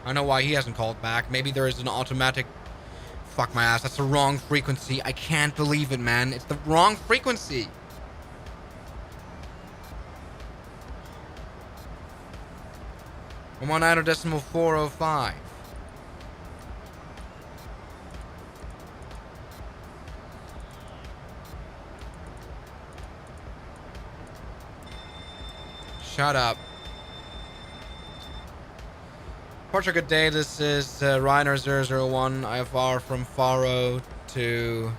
Speaker 1: I don't know why he hasn't called back. Maybe there is an automatic... Fuck my ass. That's the wrong frequency. I can't believe it, man. It's the wrong frequency. I'm on 9.405. Shut up. Departure, good day. This is Ryanair 001 IFR from Faro to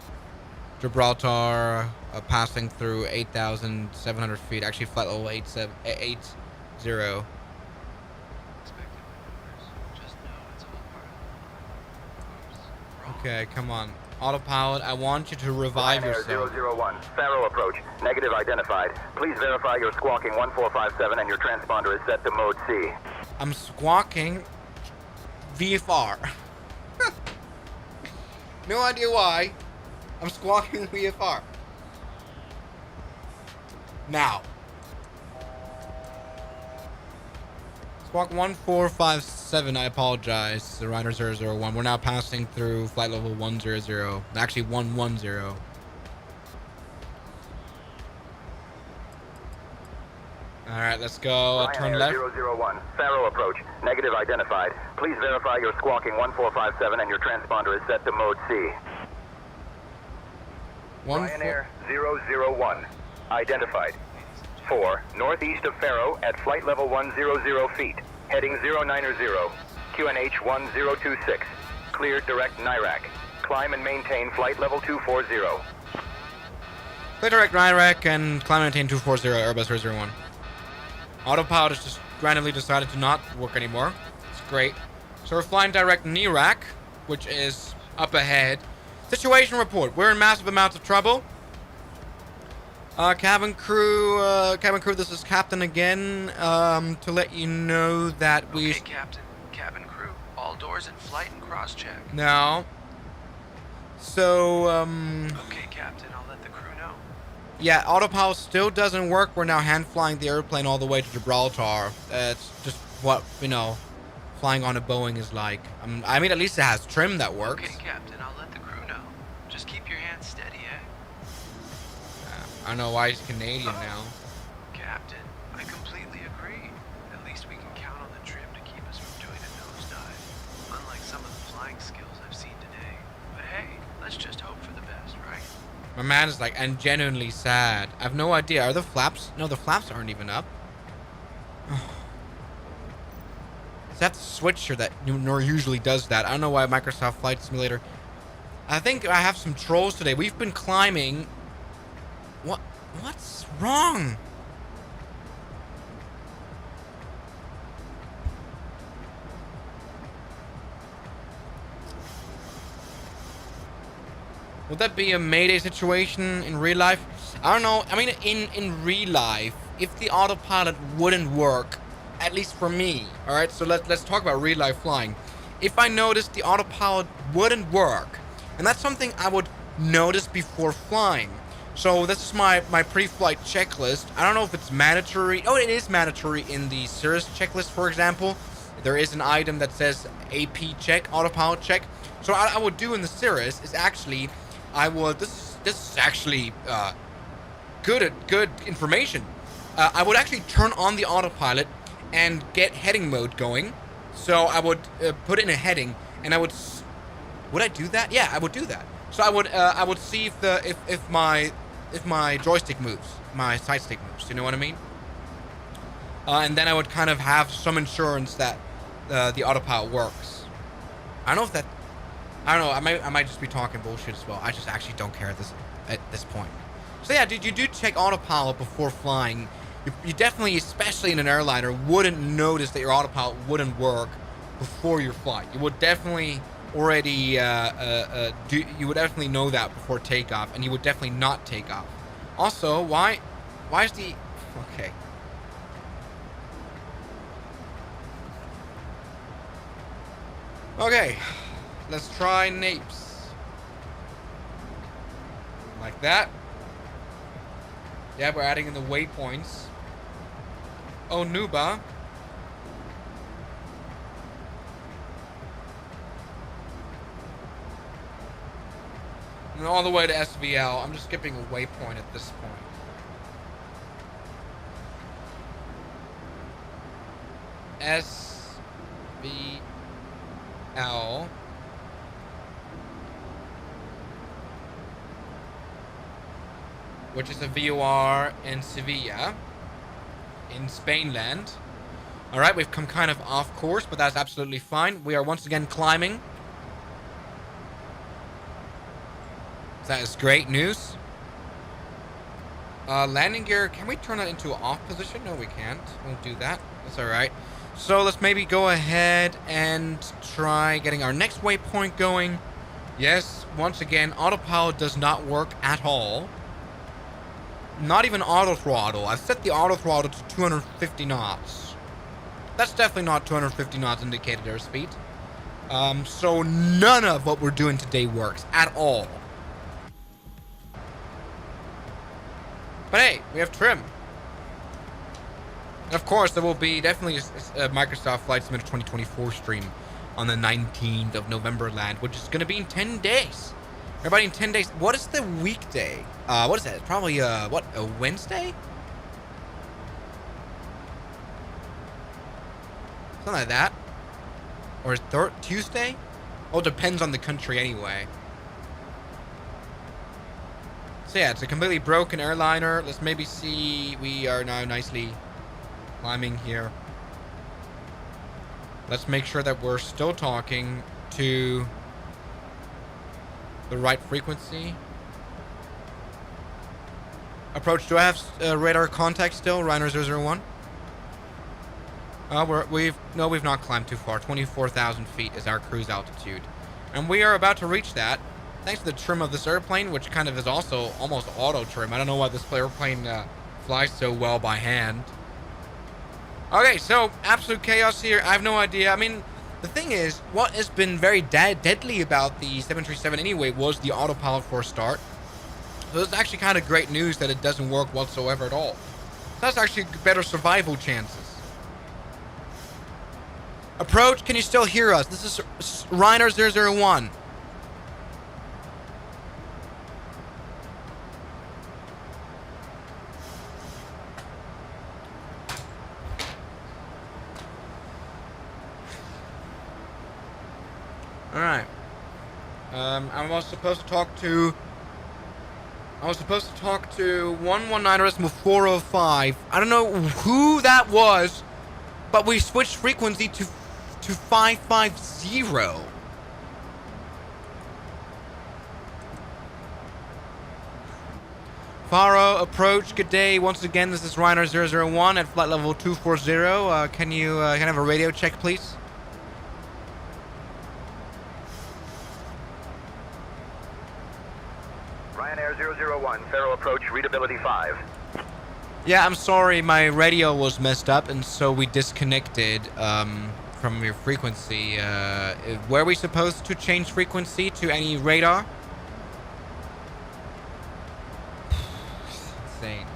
Speaker 1: Gibraltar, passing through 8,700 feet. Actually, flight level 80. Okay, come on. Autopilot, I want you to revive yourself.
Speaker 6: 001, Faro approach. Negative identified. Please verify you're squawking 1457 and your transponder is set to mode C.
Speaker 1: I'm squawking VFR. No idea why. I'm squawking VFR. Now. Squawk 1457, I apologize. The Ryanair 001. We're now passing through flight level 100. Actually, 110. Alright, let's go. Turn left.
Speaker 6: 001, Faro approach. Negative identified. Please verify you're squawking 1457 and your transponder is set to mode C. Ryanair 001. Identified. 4, northeast of Faro at flight level 100 feet. Heading 090. QNH 1026. Cleared direct NIRAC. Climb and maintain flight level 240.
Speaker 1: Clear direct NIRAC and climb and maintain 240 Airbus 001. Autopilot has just randomly decided to not work anymore. It's great. So we're flying direct NIRAC, which is up ahead. Situation report. We're in massive amounts of trouble. Cabin crew, this is Captain again, to let you know that we...
Speaker 5: Okay, Captain. Cabin crew. All doors in flight and cross-check.
Speaker 1: No. So,
Speaker 5: Okay, Captain. I'll let the crew know.
Speaker 1: yeah, autopilot still doesn't work. We're now hand-flying the airplane all the way to Gibraltar. It's just what, you know, flying on a Boeing is like. I mean, at least it has trim that works.
Speaker 5: Okay, Captain. I'll let the crew know. Just keep your hands steady, eh?
Speaker 1: I don't know why he's Canadian now.
Speaker 5: Captain, I completely agree. At least we can count on the trim to keep us from doing a nosedive. Unlike some of the flying skills I've seen today. But hey, let's just hope for the best, right?
Speaker 1: My man is like, and genuinely sad. I have no idea. Are the flaps? No, the flaps aren't even up. Is that the switcher that usually does that? I don't know why Microsoft Flight Simulator. I think I have some trolls today. We've been climbing. What's wrong? Would that be a Mayday situation in real life? I don't know. I mean, in real life, if the autopilot wouldn't work, at least for me, all right? So let's talk about real life flying. If I noticed the autopilot wouldn't work, and that's something I would notice before flying. So this is my pre-flight checklist. I don't know if it's mandatory. Oh, it is mandatory in the Cirrus checklist, for example. there is an item that says AP check, autopilot check. So what I would do in the series is actually, this is actually good information. I would actually turn on the autopilot and get heading mode going. So I would put in a heading, and would I do that? Yeah, I would do that. So I would see if my joystick moves, my side stick moves. You know what I mean? And then I would kind of have some insurance that the autopilot works. I don't know if that. I don't know. I might just be talking bullshit as well. I just actually don't care at this point. So yeah, dude, you do check autopilot before flying. You definitely, especially in an airliner, wouldn't notice that your autopilot wouldn't work before your flight. You would definitely already you would definitely know that before takeoff, and you would definitely not take off. Also, why is the okay? Okay, let's try Napes. Like that. Yeah, we're adding in the waypoints. Oh, Nuba. And all the way to SVL. I'm just skipping a waypoint at this point. SVL. Which is a VOR in Sevilla, in Spainland. Alright, we've come kind of off course, but that's absolutely fine. We are once again climbing. That is great news. Landing gear, can we turn that into an off position? No, we can't. We'll do that. That's alright. So let's maybe go ahead and try getting our next waypoint going. Yes, once again, autopilot does not work at all. Not even auto throttle. I've set the auto throttle to 250 knots. That's definitely not 250 knots indicated airspeed. So none of what we're doing today works at all. But hey, we have trim. And of course, there will be definitely a Microsoft Flight Simulator 2024 stream on the 19th of November land, which is going to be in 10 days. Everybody, in 10 days. What is the weekday? What is that? It's probably, what, a Wednesday? Something like that. Or Tuesday? Oh, it depends on the country anyway. So yeah, it's a completely broken airliner. Let's maybe see. We are now nicely climbing here. Let's make sure that we're still talking to the right frequency. Approach, do I have radar contact still? Ryanair 001? We've not climbed too far. 24,000 feet is our cruise altitude. And we are about to reach that. Thanks to the trim of this airplane, which kind of is also almost auto trim. I don't know why this airplane flies so well by hand. Okay, so absolute chaos here. I have no idea. I mean, the thing is, what has been very deadly about the 737 anyway was the autopilot for a start. So it's actually kind of great news that it doesn't work whatsoever at all. So that's actually better survival chances. Approach, can you still hear us? This is Ryanair 001. Alright. I was supposed to talk to 119.405. I don't know who that was, but we switched frequency to 550. Faro, approach, good day. Once again, this is Ryanair 001 at flight level 240. Can I have a radio check, please?
Speaker 6: Ryanair 001, Faro approach, readability 5.
Speaker 1: Yeah, I'm sorry, my radio was messed up, and so we disconnected from your frequency. Were we supposed to change frequency to any radar? Insane.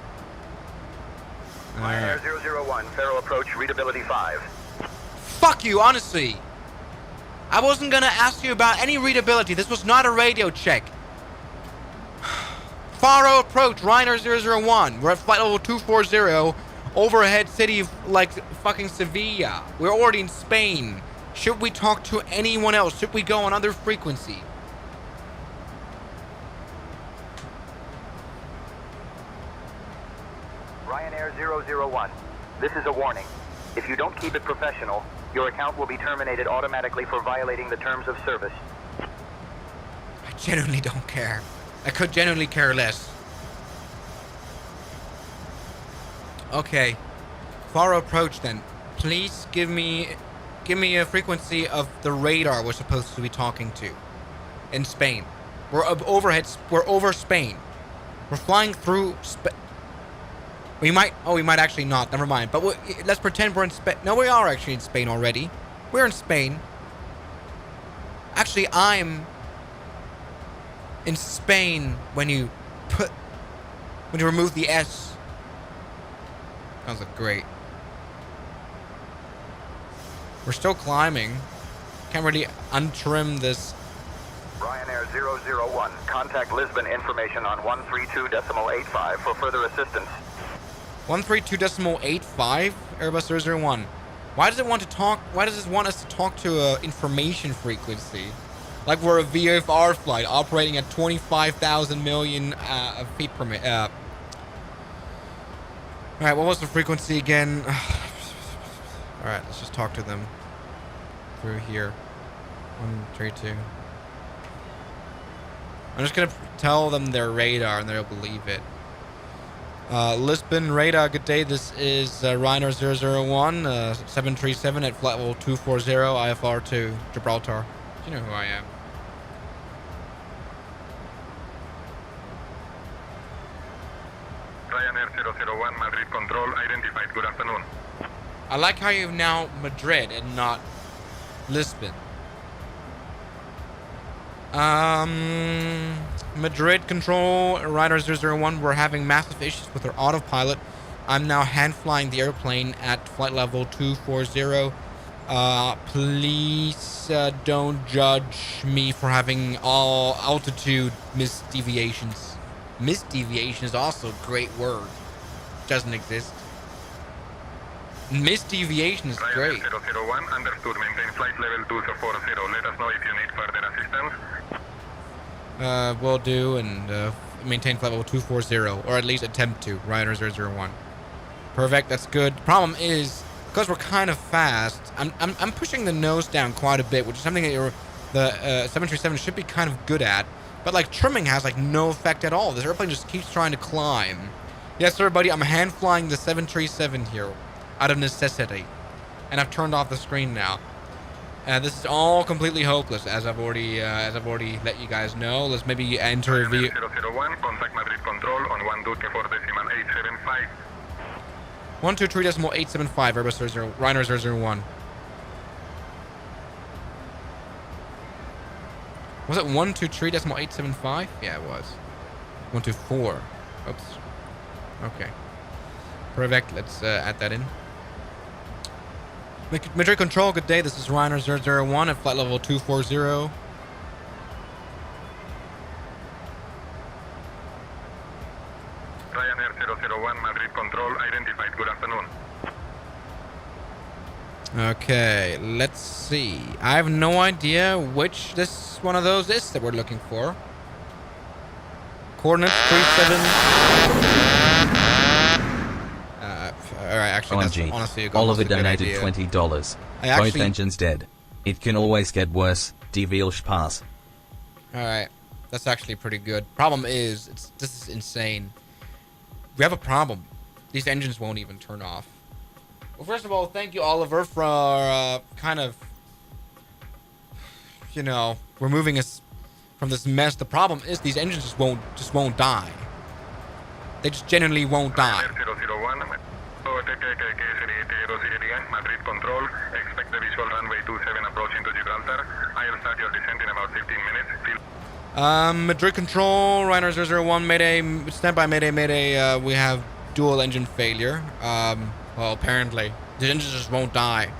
Speaker 6: Ryanair 001, Faro approach, readability 5.
Speaker 1: Fuck you, honestly. I wasn't gonna ask you about any readability. This was not a radio check. Faro approach, Reiner 001. We're at flight level 240. Overhead city like fucking Sevilla. We're already in Spain. Should we talk to anyone else? Should we go on other frequency?
Speaker 6: Ryanair 001. This is a warning. If you don't keep it professional, your account will be terminated automatically for violating the terms of service.
Speaker 1: I genuinely don't care. I could genuinely care less. Okay. Faro approach then. Please give me a frequency of the radar we're supposed to be talking to. In Spain. We're over Spain. We're flying through we might actually not. Never mind. But let's pretend we're in Spain. No, we are actually in Spain already. We're in Spain. Actually, I'm in Spain when you remove the S. That was great. We're still climbing. Can't really untrim this.
Speaker 6: Ryanair 001. Contact Lisbon information on 132.85 for further assistance.
Speaker 1: 132.85, Airbus 001. Why does it want to talk? Why does it want us to talk to a information frequency? Like we're a VFR flight operating at 25,000 million feet per minute. All right, what was the frequency again? All right, let's just talk to them through here. 132. I'm just gonna tell them their radar and they'll believe it. Lisbon radar, good day. This is Reiner 001, 737 at flight level 240, IFR to Gibraltar. You know who I am.
Speaker 4: Ryanair 001, Madrid control identified. Good afternoon.
Speaker 1: I like how you've now Madrid and not Lisbon. Madrid control, Ryder 001, we're having massive issues with our autopilot. I'm now hand flying the airplane at flight level 240. Please don't judge me for having all altitude misdeviations. Misdeviation is also a great word. Doesn't exist. Misdeviation is great.
Speaker 4: Ryanair 001, understood. Maintain flight level 240. Let us know if you need further assistance.
Speaker 1: Will do, and maintain flight level 240, or at least attempt to. Ryder 001. Perfect, that's good. Problem is, because we're kind of fast, I'm pushing the nose down quite a bit, which is something that the 737 should be kind of good at. But like trimming has like no effect at all. This airplane just keeps trying to climb. Yes, sir, buddy. I'm hand flying the 737 here, out of necessity, and I've turned off the screen now. This is all completely hopeless, as I've already let you guys know. Let's maybe enter a view.
Speaker 4: 001, contact Madrid control on 124.875.
Speaker 1: 123.875, Airbus 00, Reiner 001. Was it 123.875? Yeah, it was. 124. Oops. Okay. Perfect. Let's add that in. Madrid control, good day. This is Reiner 001 at flight level 240.
Speaker 4: Ryanair 001, Madrid control identified. Good afternoon.
Speaker 1: Okay, let's see. I have no idea which this one of those is that we're looking for. Coordinates 37. Alright, actually, that's honestly a good
Speaker 7: Oliver donated $20. Both engines dead. It can always get worse. Die will Spaß.
Speaker 1: Alright, that's actually pretty good. Problem is, this is insane. We have a problem. These engines won't even turn off. Well, first of all, thank you, Oliver, for kind of, you know, removing us from this mess. The problem is these engines just won't die. They just genuinely won't die.
Speaker 4: Madrid control, expect the visual runway 27 approaching to Gibraltar. I'll start your descent in about 15 minutes.
Speaker 1: Madrid control, Reiner 001, Mayday, standby, Mayday, we have dual engine failure. Well, apparently, the engines just won't die.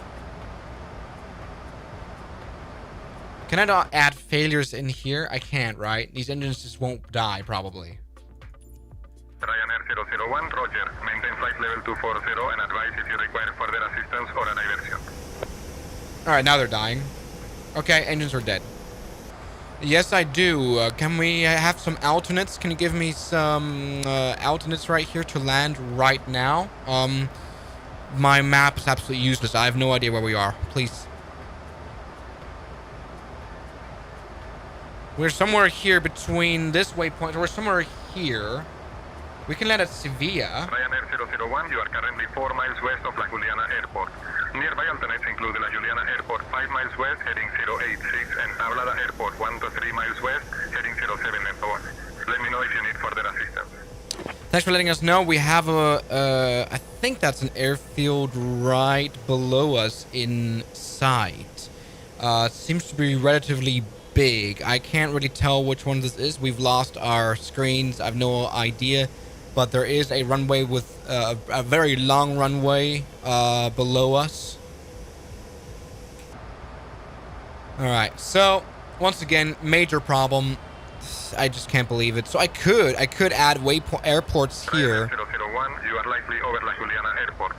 Speaker 1: Can I not add failures in here? I can't, right? These engines just won't die, probably.
Speaker 4: Ryanair 001, Roger. Maintain flight level 240 and advise if you require further assistance or a diversion.
Speaker 1: Alright, now they're dying. Okay, engines are dead. Yes, I do. Can we have some alternates? Can you give me some alternates right here to land right now? My map is absolutely useless. I have no idea where we are. Please. We're somewhere here between this waypoint. We're somewhere here. We can land at Sevilla.
Speaker 4: Ryanair 001, you are currently 4 miles west of La Juliana Airport. Nearby alternates include La Juliana Airport 5 miles west, heading 086, and Tablada Airport 1 to 3 miles west, heading 07 and so on. Let me know if you need further assistance.
Speaker 1: Thanks for letting us know. We have a, I think that's an airfield right below us in sight. It seems to be relatively big. I can't really tell which one this is. We've lost our screens. I have no idea. But there is a runway with a very long runway below us. Alright, so once again, major problem. I just can't believe it. So I could add airports here.
Speaker 4: 001, you are likely over La Juliana Airport.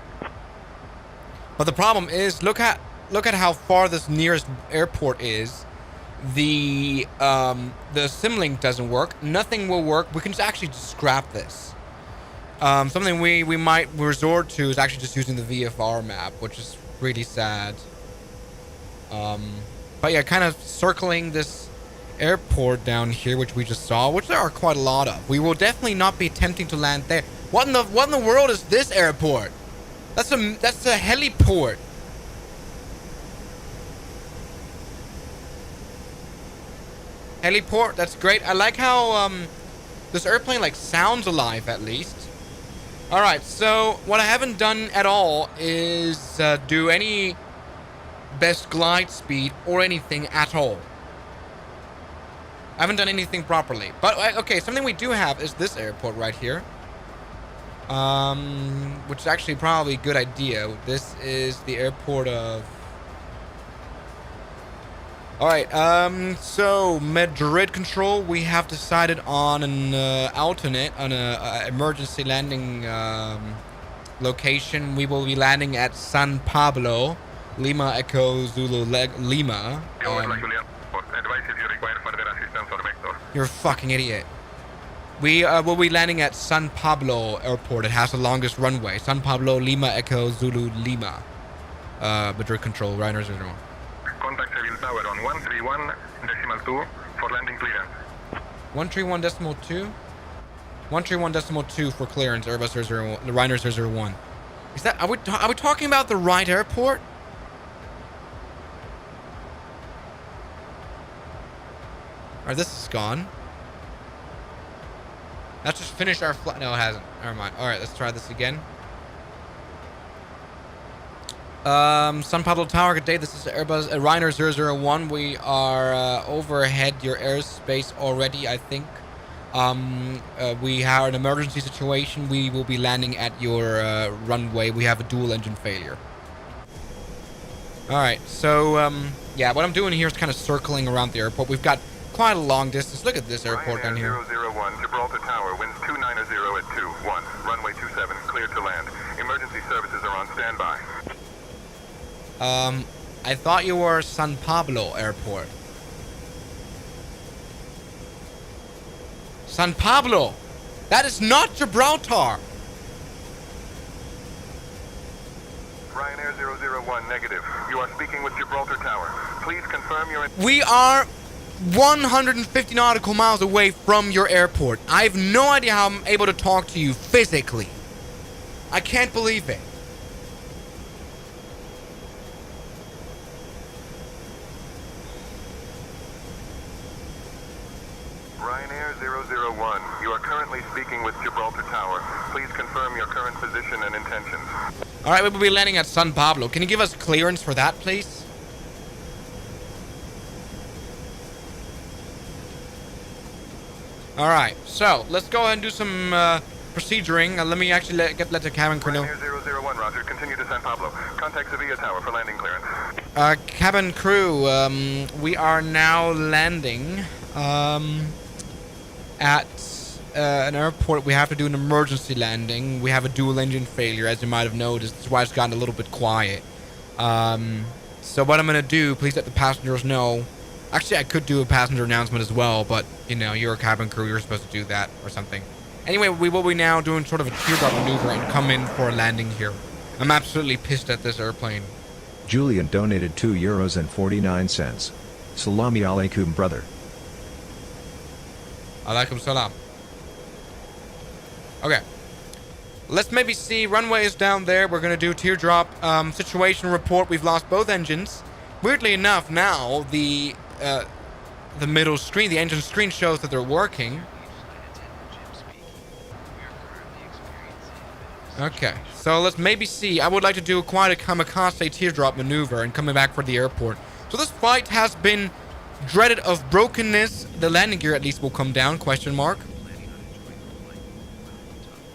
Speaker 1: But the problem is, look at how far this nearest airport is. The Simlink doesn't work. Nothing will work. We can just actually just scrap this. Something we might resort to is actually just using the VFR map, which is really sad. But yeah, kind of circling this airport down here, which we just saw, which there are quite a lot of. We will definitely not be attempting to land there. What in the world is this airport? That's a heliport. Heliport, that's great. I like how this airplane like sounds alive at least. Alright, so what I haven't done at all is do any best glide speed or anything at all. I haven't done anything properly. But, okay, something we do have is this airport right here. Which is actually probably a good idea. This is the airport of... Alright, so Madrid control, we have decided on an alternate, on a emergency landing location. We will be landing at San Pablo, Lima Echo Zulu Lima. You're a fucking idiot. We will be landing at San Pablo Airport. It has the longest runway. San Pablo, Lima Echo Zulu Lima. Madrid control, Ryanair 01.
Speaker 4: Contact Seville Tower on 131.2 for landing clearance.
Speaker 1: 131.2? 131.2 for clearance, Airbus 001, the Ryanair 001. Is that, are we talking about the right airport? Alright, this is gone. Let's just finish our flight. No, it hasn't. Never mind. Alright, let's try this again. San Pablo Tower, good day. This is Airbus Ryanair 001. We are overhead your airspace already, I think. We have an emergency situation. We will be landing at your runway. We have a dual engine failure. Alright, so yeah, what I'm doing here is kind of circling around the airport. We've got quite a long distance. Look at this airport down here.
Speaker 4: 001, Gibraltar Tower, winds 290 at 21, runway 27, cleared to land. Emergency services are on standby.
Speaker 1: I thought you were San Pablo Airport. San Pablo! That is not Gibraltar!
Speaker 4: Ryanair 001, negative. You are speaking with Gibraltar Tower. Please confirm your...
Speaker 1: We are 150 nautical miles away from your airport. I have no idea how I'm able to talk to you physically. I can't believe it.
Speaker 4: Ryanair 001, you are currently speaking with Gibraltar Tower. Please confirm your current position and intentions.
Speaker 1: Alright, we will be landing at San Pablo. Can you give us clearance for that, please? Alright, so let's go ahead and do some proceduring. Let me actually let the cabin crew know.
Speaker 4: Ryanair 001, roger. Continue to San Pablo. Contact Sevilla Tower for landing clearance.
Speaker 1: Cabin crew, we are now landing at an airport. We have to do an emergency landing. We have a dual engine failure, as you might have noticed. That's why it's gotten a little bit quiet. So what I'm going to do, please let the passengers know. Actually, I could do a passenger announcement as well, but, you know, you're a cabin crew. You're supposed to do that or something. Anyway, we will be now doing sort of a teardrop maneuver and come in for a landing here. I'm absolutely pissed at this airplane.
Speaker 2: Julian donated €2.49. Salami alaikum, brother.
Speaker 1: Alaikum salam. Okay. Let's maybe see. Runway is down there. We're going to do teardrop situation report. We've lost both engines. Weirdly enough, now the middle screen, the engine screen, shows that they're working. Okay, so let's maybe see. I would like to do quite a kamikaze teardrop maneuver and coming back for the airport. So this flight has been dreaded of brokenness. The landing gear at least will come down, question mark.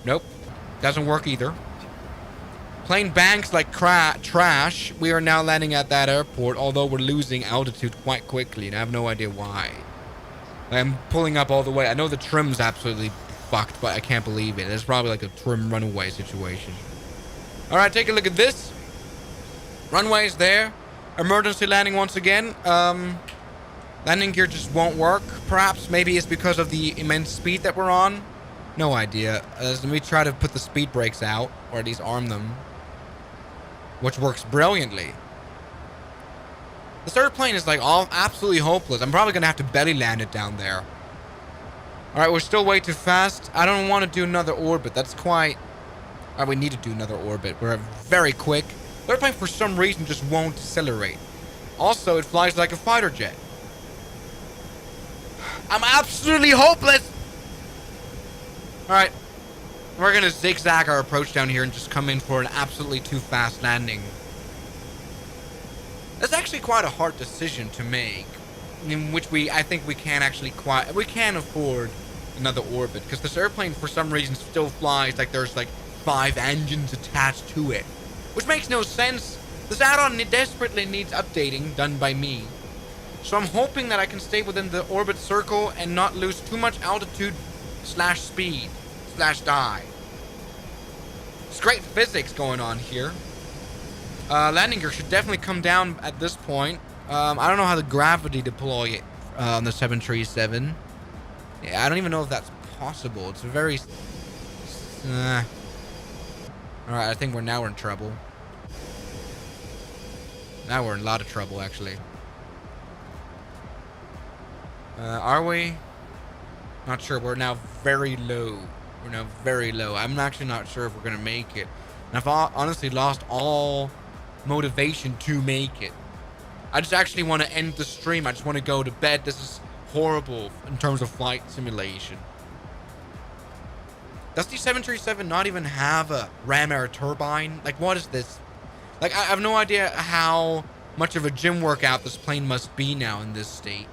Speaker 1: Nope, doesn't work either. Plane banks like trash. We are now landing at that airport, although we're losing altitude quite quickly, and I have no idea why. I'm pulling up all the way. I know the trim's absolutely fucked, but I can't believe it. It's probably like a trim runaway situation. Alright, take a look at this. Runway's there. Emergency landing once again. Landing gear just won't work. Perhaps maybe it's because of the immense speed that we're on. No idea. Let me try to put the speed brakes out, or at least arm them, which works brilliantly. This airplane is like all absolutely hopeless. I'm probably gonna have to belly land it down there. Alright, we're still way too fast. I don't want to do another orbit. That's quite... Alright, we need to do another orbit. We're very quick. The airplane, for some reason, just won't accelerate. Also, it flies like a fighter jet. I'm absolutely hopeless! Alright. We're going to zigzag our approach down here and just come in for an absolutely too fast landing. That's actually quite a hard decision to make. In which I think we can actually we can afford another orbit, because this airplane for some reason still flies like there's like 5 engines attached to it, which makes no sense. This add-on desperately needs updating done by me, so I'm hoping that I can stay within the orbit circle and not lose too much altitude / speed / die. It's great physics going on here. Landing gear should definitely come down at this point. I don't know how to gravity deploy it on the 737. Yeah, I don't even know if that's possible. It's a very... Alright, I think we're in trouble. Now we're in a lot of trouble, actually. Are we? Not sure. We're now very low. I'm actually not sure if we're going to make it. And I've honestly lost all motivation to make it. I just actually want to end the stream. I just want to go to bed. This is horrible in terms of flight simulation. Does the 737 not even have a ram air turbine? Like, what is this? Like, I have no idea how much of a gym workout this plane must be now in this state.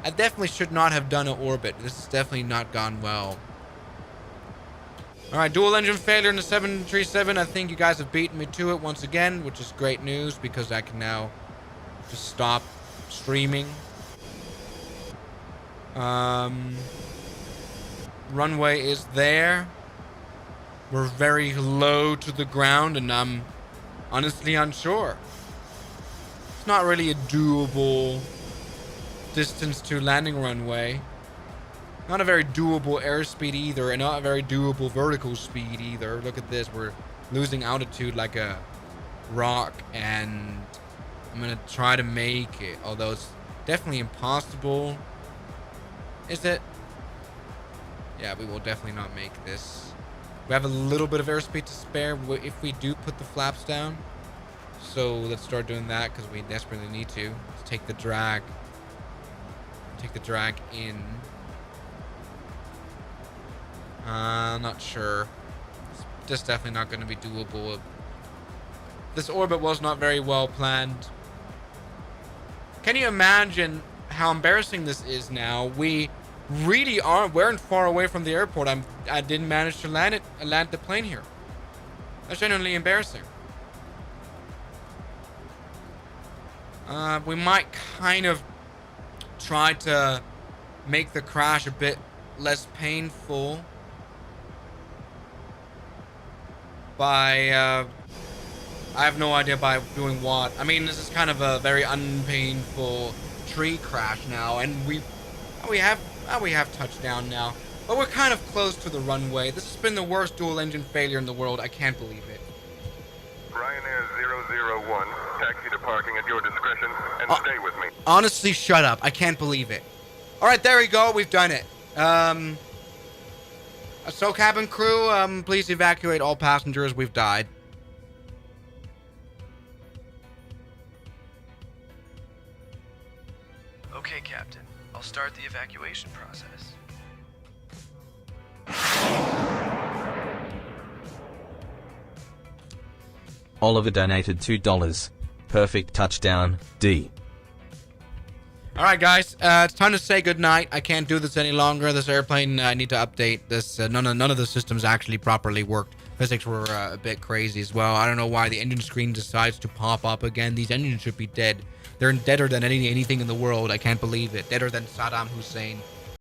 Speaker 1: I definitely should not have done an orbit. This has definitely not gone well. Alright, dual engine failure in the 737. I think you guys have beaten me to it once again, which is great news because I can now just stop streaming. Runway is there. We're very low to the ground and I'm honestly unsure. It's not really a doable distance to landing runway. Not a very doable airspeed either, and not a very doable vertical speed either. Look at this, we're losing altitude like a rock, and I'm gonna try to make it, although it's definitely impossible. Is it? Yeah, we will definitely not make this. We have a little bit of airspeed to spare if we do put the flaps down. So let's start doing that because we desperately need to. Let's take the drag. Take the drag in. Not sure. It's just definitely not going to be doable. This orbit was not very well planned. Can you imagine how embarrassing this is now? We really weren't far away from the airport. I didn't manage to land the plane here. That's genuinely embarrassing. We might kind of try to make the crash a bit less painful by, I have no idea by doing what. I mean, this is kind of a very unpainful tree crash now, and we have touchdown now. But we're kind of close to the runway. This has been the worst dual engine failure in the world. I can't believe it.
Speaker 4: Ryanair 001, taxi to parking at your discretion, and stay with me.
Speaker 1: Honestly, shut up. I can't believe it. Alright, there we go. We've done it. So cabin crew, please evacuate all passengers. We've died.
Speaker 5: Okay, Captain. I'll start the evacuation process.
Speaker 7: Oliver donated $2. Perfect touchdown, D.
Speaker 1: Alright, guys. It's time to say goodnight. I can't do this any longer. This airplane, I need to update this. None of the systems actually properly worked. Physics were a bit crazy as well. I don't know why the engine screen decides to pop up again. These engines should be dead. They're deader than anything in the world. I can't believe it. Deader than Saddam Hussein.